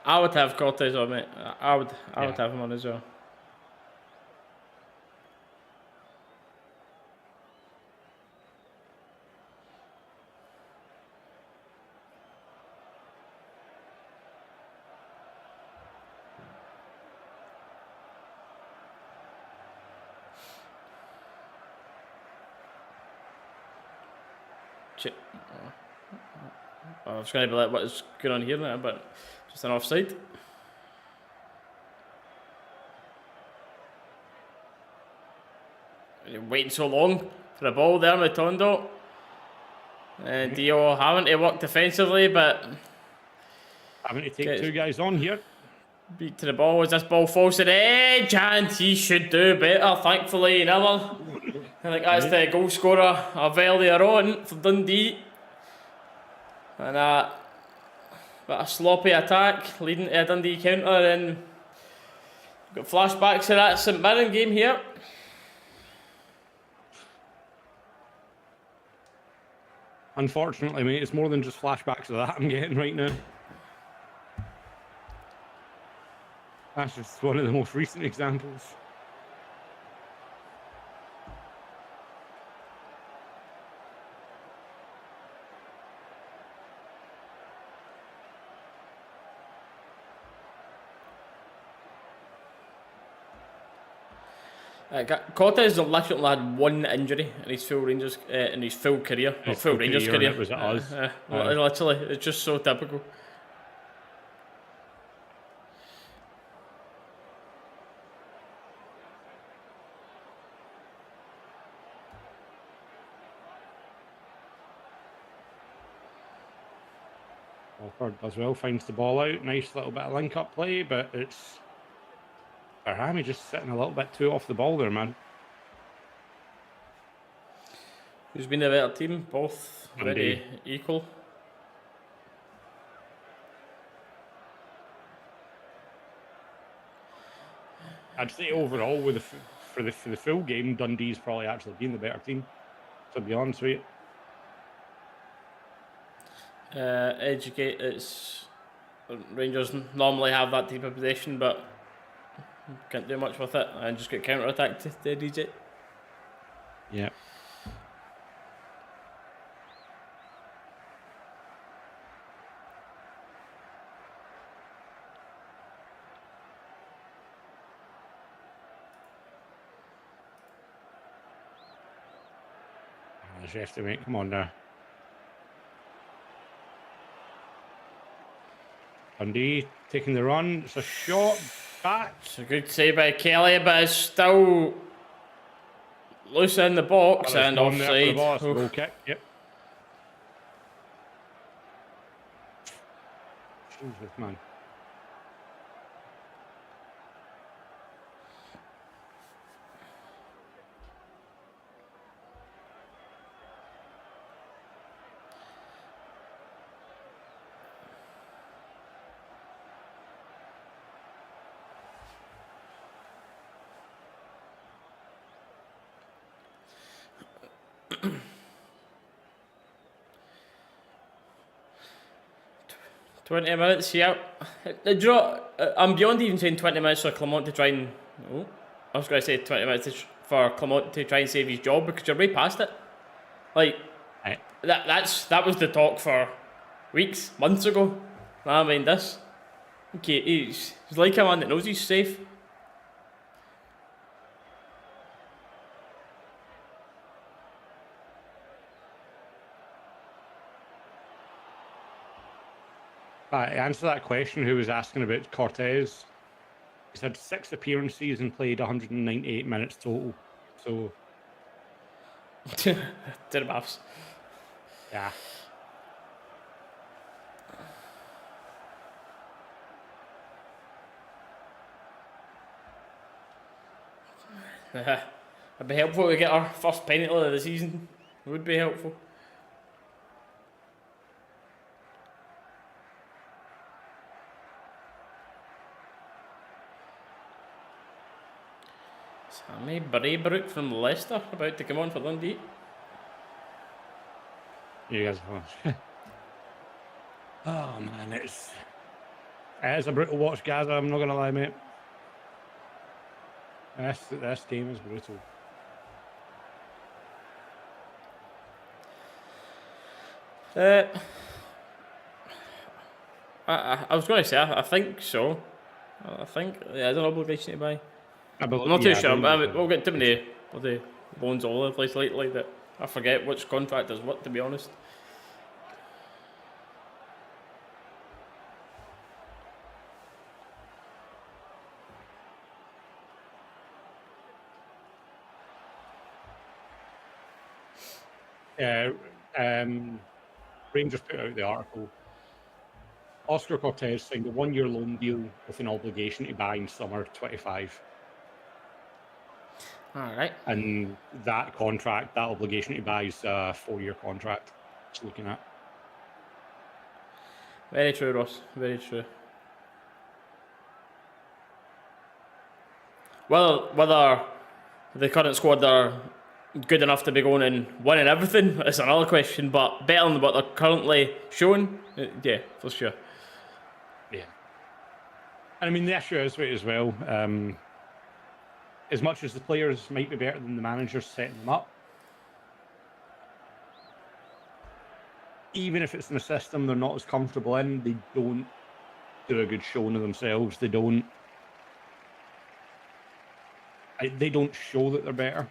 I would have Cortez on it. I would have him on as well. I was going to be like, what is going on here now? But just an offside. You're waiting so long for the ball there, Matondo. And Dio having to work defensively, but having to take two guys on here. Beat to the ball. As this ball falls to the edge, and he should do better. Thankfully, never. I think that's the goal scorer of earlier on for Dundee. And but a sloppy attack leading to a Dundee counter, and got flashbacks to that St Mirren game here. Unfortunately, mate, it's more than just flashbacks of that I'm getting right now. That's just one of the most recent examples. Cortez has literally had one injury in his full Rangers in his full career. Not full Rangers career. It was at us. Literally, it's just so typical. Walford does well, finds the ball out. Nice little bit of link-up play, but it's Arhami just sitting a little bit too off the ball there, man. Who's been the better team? Both very equal. I'd say overall, with for the full game, Dundee's probably actually been the better team, to be honest with you. It's Rangers normally have that type of possession, but can't do much with it and just get counter-attacked to DJ. Yeah. There's ref to make. Come on now. Dundee taking the run. It's a shot back. It's a good save by Kelly, but it's still loose in the box Well, and gone there for the offside. ball. It's a Oof. goal kick. Yep. Jesus, man. Twenty minutes, yeah. Do you know, I'm beyond even saying 20 minutes for Clement to try and... Oh, I was going to say 20 minutes for Clement to try and save his job, because you're way past it. Like, Right. that was the talk for weeks, months ago. I mean, this... Okay, he's like a man that knows he's safe. To answer that question, who was asking about Cortez, he's had 6 appearances and played 198 minutes total. So, Did the maths. yeah. It'd be helpful to get our first penalty of the season. It would be helpful. Sammy Braybrook from Leicester about to come on for Dundee. You guys oh man, it is a brutal watch, Gaza. I'm not gonna lie, mate. This game is brutal. I was going to say, I think so. I think there's an obligation to buy. I'm I'm not too sure, but we'll get too many bloody bones all over the place lately that I forget which contract is what, to be honest. Yeah, Rangers put out the article. Oscar Cortez signed a 1-year loan deal with an obligation to buy in summer 25. Alright. And that contract, that obligation to buy is a 4-year contract. Just looking at. Very true, Ross. Very true. Well, whether the current squad are good enough to be going and winning everything is another question, but better than what they're currently showing, yeah, for sure. Yeah. And I mean, the issue is with it as well. As much as the players might be better than the managers setting them up, even if it's in a system they're not as comfortable in, they don't do a good showing of themselves. They don't show that they're better.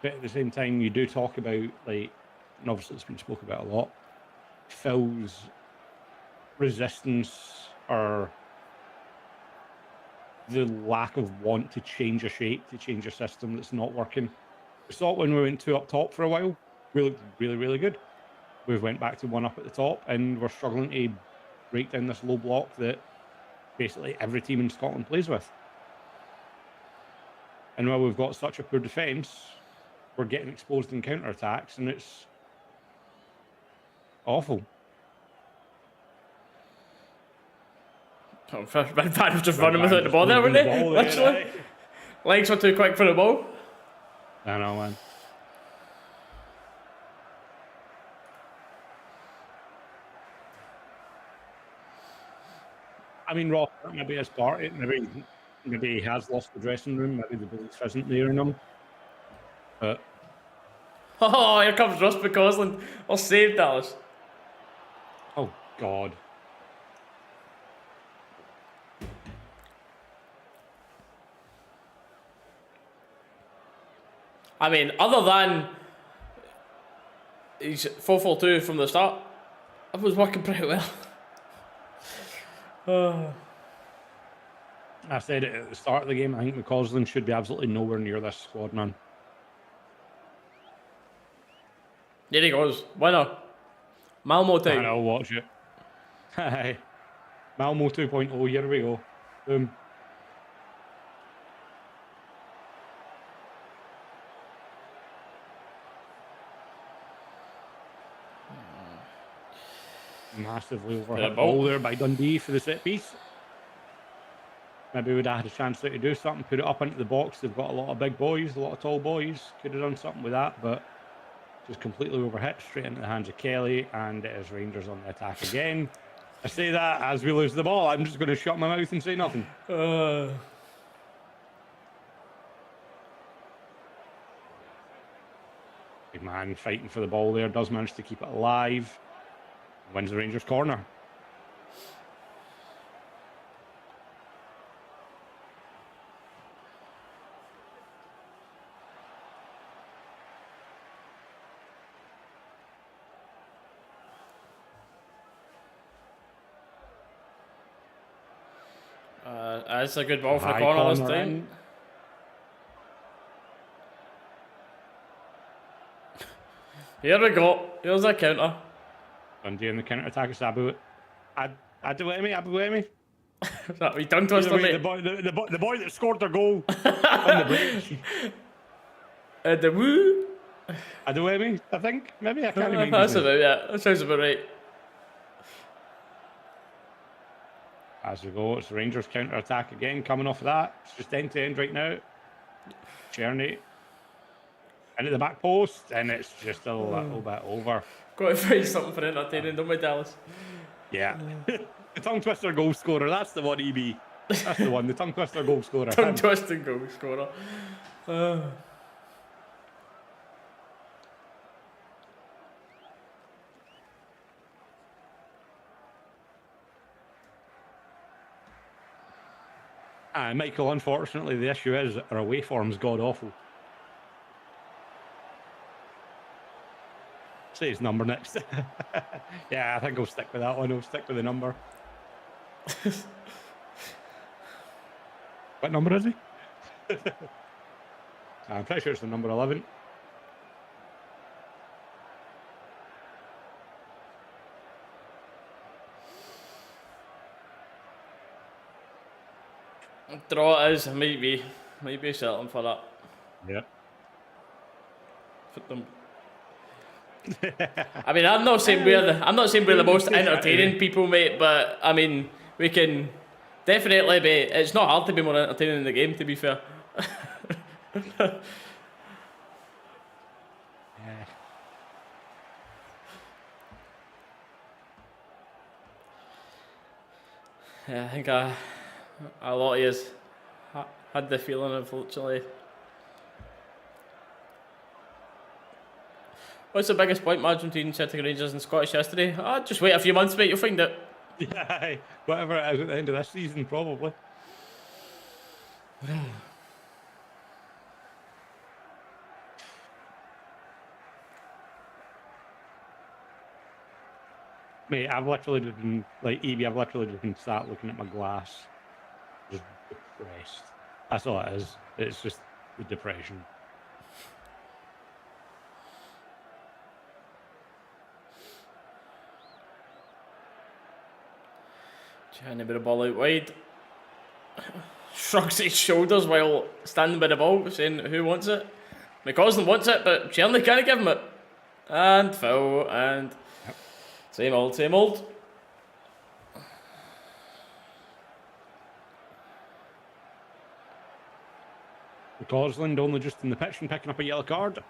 But at the same time, you do talk about, like, and obviously it's been spoken about a lot, Phil's resistance or the lack of want to change a shape, to change a system that's not working. We saw it when we went 2 up top for a while. We looked really, really good. We've went back to 1 up at the top, and we're struggling to break down this low block that basically every team in Scotland plays with. And while we've got such a poor defence, we're getting exposed in counter-attacks, and it's awful. Oh, Van was just running without the ball there, weren't they? Literally. Legs were too quick for the ball. I know, man. I mean, Ross, maybe his part, maybe he has lost the dressing room, maybe the belief isn't there in him. But Oh, here comes Ross McCausland. I'll save Dallas. oh God. I mean, other than he's 4-4-2 from the start, it was working pretty well. I said it at the start of the game, I think McCausland should be absolutely nowhere near this squad, man. There he goes. Winner. Malmo time. I'll watch it. Malmo 2.0, here we go. Boom. Massively overhit ball there by Dundee for the set piece. Maybe would have had a chance there to do something, put it up into the box. They've got a lot of big boys, a lot of tall boys. Could have done something with that, but just completely overhit straight into the hands of Kelly, and it is Rangers on the attack again. I say that as we lose the ball. I'm just going to shut my mouth and say nothing. Big man fighting for the ball there, does manage to keep it alive. Wins the Rangers corner. That's a good ball for the corner this time. Here we go. Here's a counter. Dundee in the counter attack is Abuemi. We tongue twister, mate. The boy that scored their goal on the break. The woo. Abuemi, I think. Maybe I can't remember. That's about it. That sounds about right. As we go, it's the Rangers counter attack again, coming off of that. It's just end to end right now. Czerny into the back post, and it's just a little bit over. Got to find something for entertaining, don't we, Dallas? Yeah. The tongue twister goal scorer, that's the one, EB. That's the one, the tongue twister goal scorer. Tongue twisting goal scorer. Michael, unfortunately, the issue is our away form's god-awful. Say his number next. Yeah, I think I'll stick with that one. I'll stick with the number. What number is he? I'm pretty sure it's the number 11. Draw it is. Might be settling for that. Yeah. For them. I mean, I'm not saying we're the most entertaining people, mate, but I mean, we can definitely be. It's not hard to be more entertaining in the game, to be fair. Yeah, I think a lot of us had the feeling, unfortunately. What's the biggest point margin between Celtic Rangers and Scottish history? Just wait a few months, mate, you'll find it. Yeah, whatever it is at the end of this season, probably. Mate, I've literally just been, like, Evie, I've literally just been sat looking at my glass. Just depressed. That's all it is. It's just the depression. Trying to bit of ball out wide. Shrugs his shoulders while standing by the ball, saying who wants it. McCausland wants it, but Czerny can't give him it. And foul, and same old, same old. McCausland only just in the pitch and picking up a yellow card.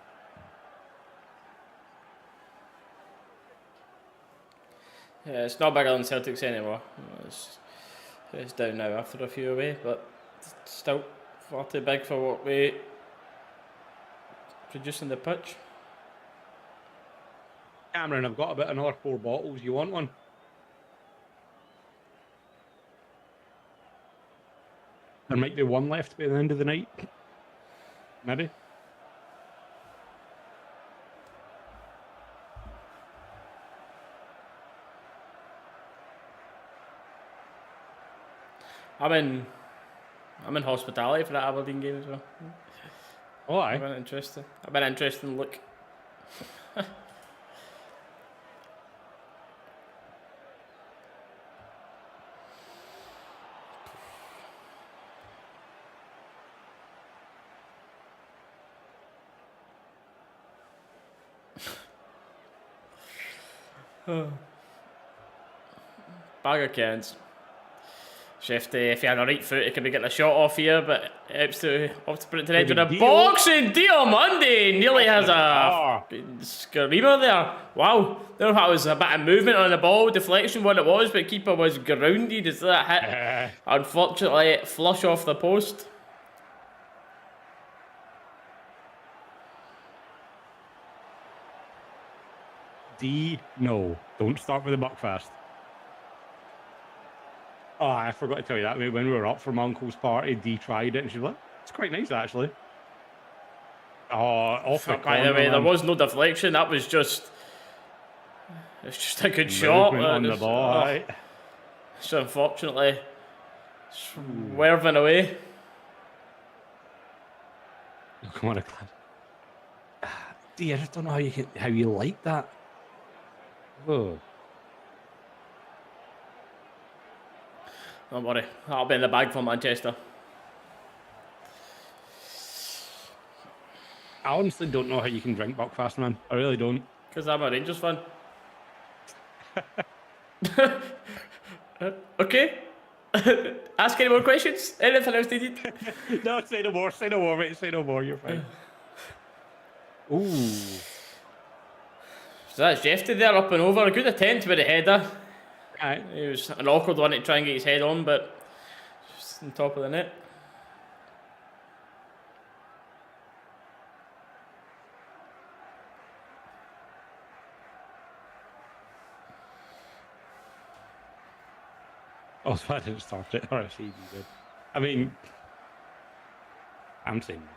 Yeah, it's not bigger than Celtics anymore. It's down now after a few away, but still far too big for what we produce in the pitch. Cameron, I've got about another 4 bottles. You want one? There might be one left by the end of the night. Maybe. I'm in hospitality for that Aberdeen game as well. Oh, I've aye. been interesting. I've been interesting look. Bag of cans. Shifty, if he had a right foot, he could be getting a shot off here, but helps to put it to the edge of the box. And Diomande nearly has a screamer there. Wow, I don't know if that was a bit of movement on the ball, deflection, what it was, but keeper was grounded as that hit. Unfortunately, flush off the post. No, don't start with the Buckfast. Oh, I forgot to tell you that. When we were up for my uncle's party, Dee tried it and she was like, it's quite nice actually. Oh, off the corner. By the way, there was no deflection. That was just... It's just a good shot. On the ball, right? So unfortunately, swerving away. Come on, Dee, I just don't know how you like that. Whoa. Don't worry, that'll be in the bag for Manchester. I honestly don't know how you can drink Buckfast, man. I really don't. Because I'm a Rangers fan. Okay. Ask any more questions? Anything else needed? No, say no more, mate. Say no more, you're fine. Ooh. So that's Jeffy there up and over. A good attempt with the header. Aye. It was an awkward one to try and get his head on, but just on top of the net. Oh, so I didn't start it. Or I see you did. I mean, I'm saying nothing.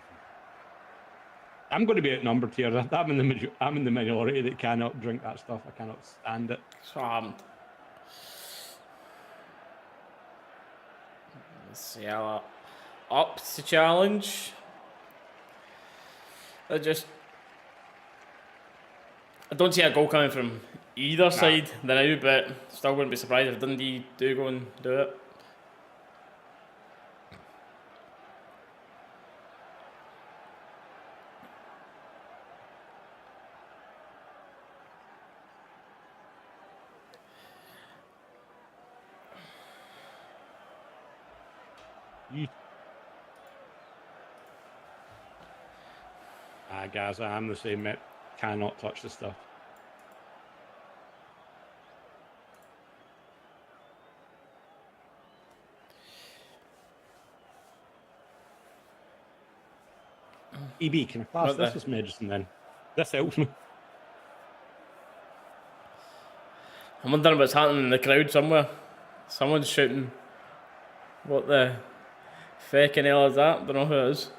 I'm going to be outnumbered here. I'm in the minority that cannot drink that stuff. I cannot stand it. So I haven't. Let's see how up to challenge. I don't see a goal coming from either side now, but still wouldn't be surprised if Dundee do go and do it. Guys, I'm the same, mate. Cannot touch the stuff. EB, can I pass this as medicine then? This helps me. I'm wondering what's happening in the crowd somewhere. Someone's shouting, what the feckin' hell is that? Don't know who it is.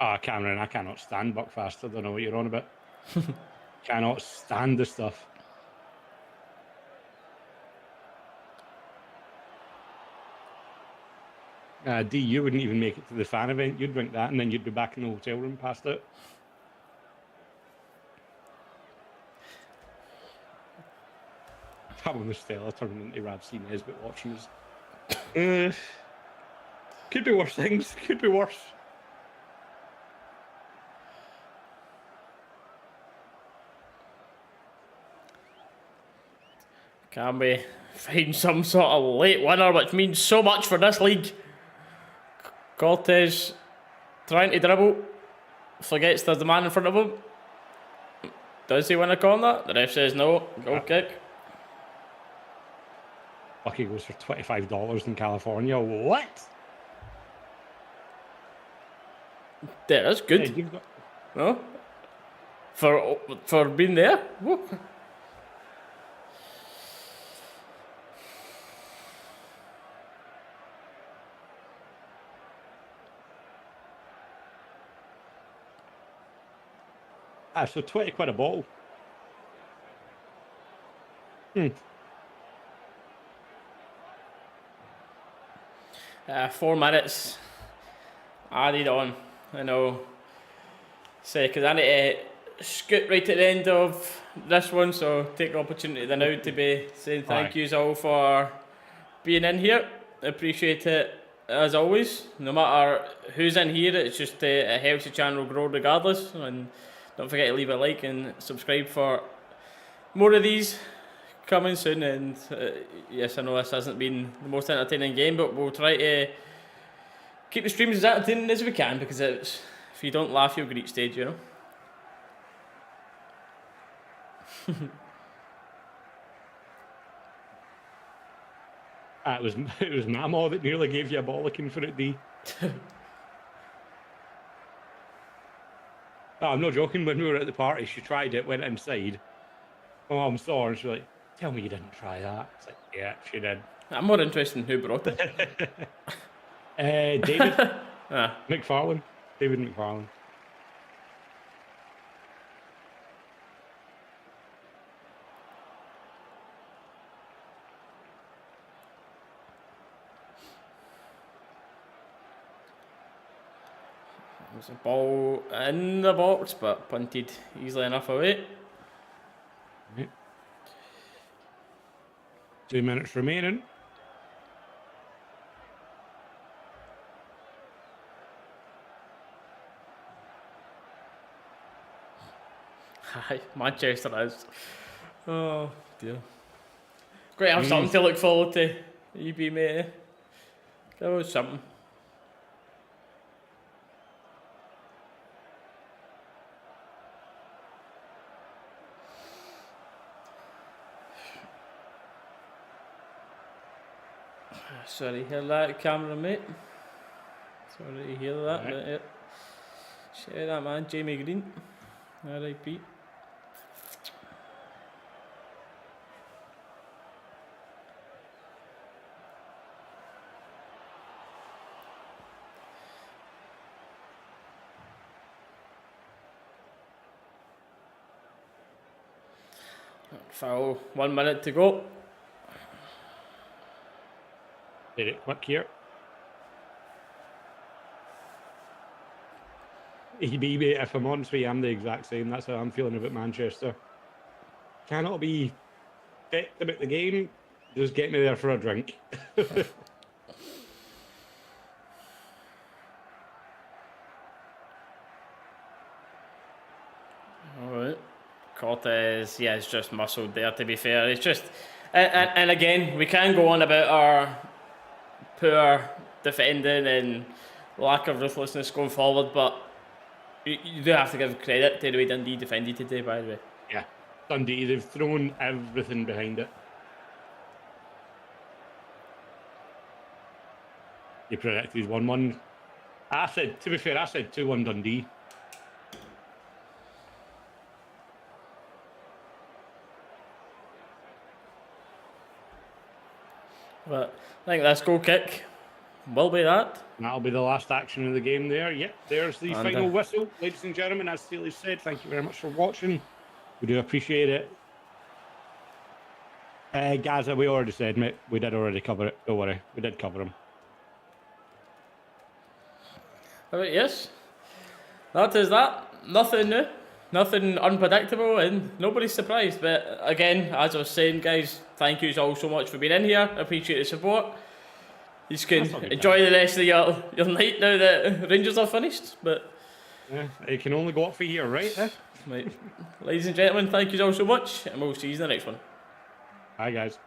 Ah, Cameron, I cannot stand Buckfast. I don't know what you're on about. Cannot stand the stuff. D, you wouldn't even make it to the fan event. You'd drink that and then you'd be back in the hotel room past it. That one was Stella turning into Rabsy Nesbitt watching us. Could be worse things. Could be worse. Can we find some sort of late winner, which means so much for this league? Cortez trying to dribble, forgets there's the man in front of him. Does he win a corner? The ref says no. Goal kick. Lucky goes for $25 in California. What? Yeah, that's good. Hey, you've got... No? For being there? Woo. So 20 quid a bottle. 4 minutes added on. I know. Say, because I need to scoot right at the end of this one, so take the opportunity now to be saying thank yous all for being in here. Appreciate it as always. No matter who's in here, it's just it helps the channel grow regardless. And don't forget to leave a like and subscribe for more of these coming soon. And yes, I know this hasn't been the most entertaining game, but we'll try to keep the streams as entertaining as we can, because it's, if you don't laugh, you'll reach stage, you know. It was Mamo that nearly gave you a ball looking for it, D. Oh, I'm not joking. When we were at the party, she tried it, went inside. My mum saw her and she was like, "Tell me you didn't try that." It's like, yeah, she did. I'm more interested in who brought it. David McFarlane. David McFarlane. There's a ball in the box, but punted easily enough away. Right. 2 minutes remaining. Hi, Manchester is. Oh dear. Great to have something to look forward to. EB, mate. That was something. Sorry to hear that, camera mate. Sorry to hear that, but yeah. Shout out that man, Jamie Green. R.I.P. Foul, 1 minute to go. Did it quick here. EB, if I'm honest with you, I'm the exact same. That's how I'm feeling about Manchester. Cannot be fit about the game. Just get me there for a drink. Alright. Cortez, yeah, it's just muscled there, to be fair. It's just, and again, we can go on about our poor defending and lack of ruthlessness going forward, but you do have to give credit to the way Dundee defended today, by the way. Yeah, Dundee, they've thrown everything behind it. They predicted 1-1. To be fair, I said 2-1 Dundee. But I think this goal kick will be that. That'll be the last action of the game there. Yep, there's the final whistle. Ladies and gentlemen, as Steely said, thank you very much for watching. We do appreciate it. Gaza, we already said, mate. We did already cover it. Don't worry. We did cover him. Alright, yes. That is that. Nothing new. Nothing unpredictable, and nobody's surprised. But again, as I was saying, guys, thank you all so much for being in here. I appreciate the support. You can enjoy the rest of your night now that Rangers are finished. But yeah, it can only go up for here, right? Right. Ladies and gentlemen, thank you all so much, and we'll see you in the next one. Bye, guys.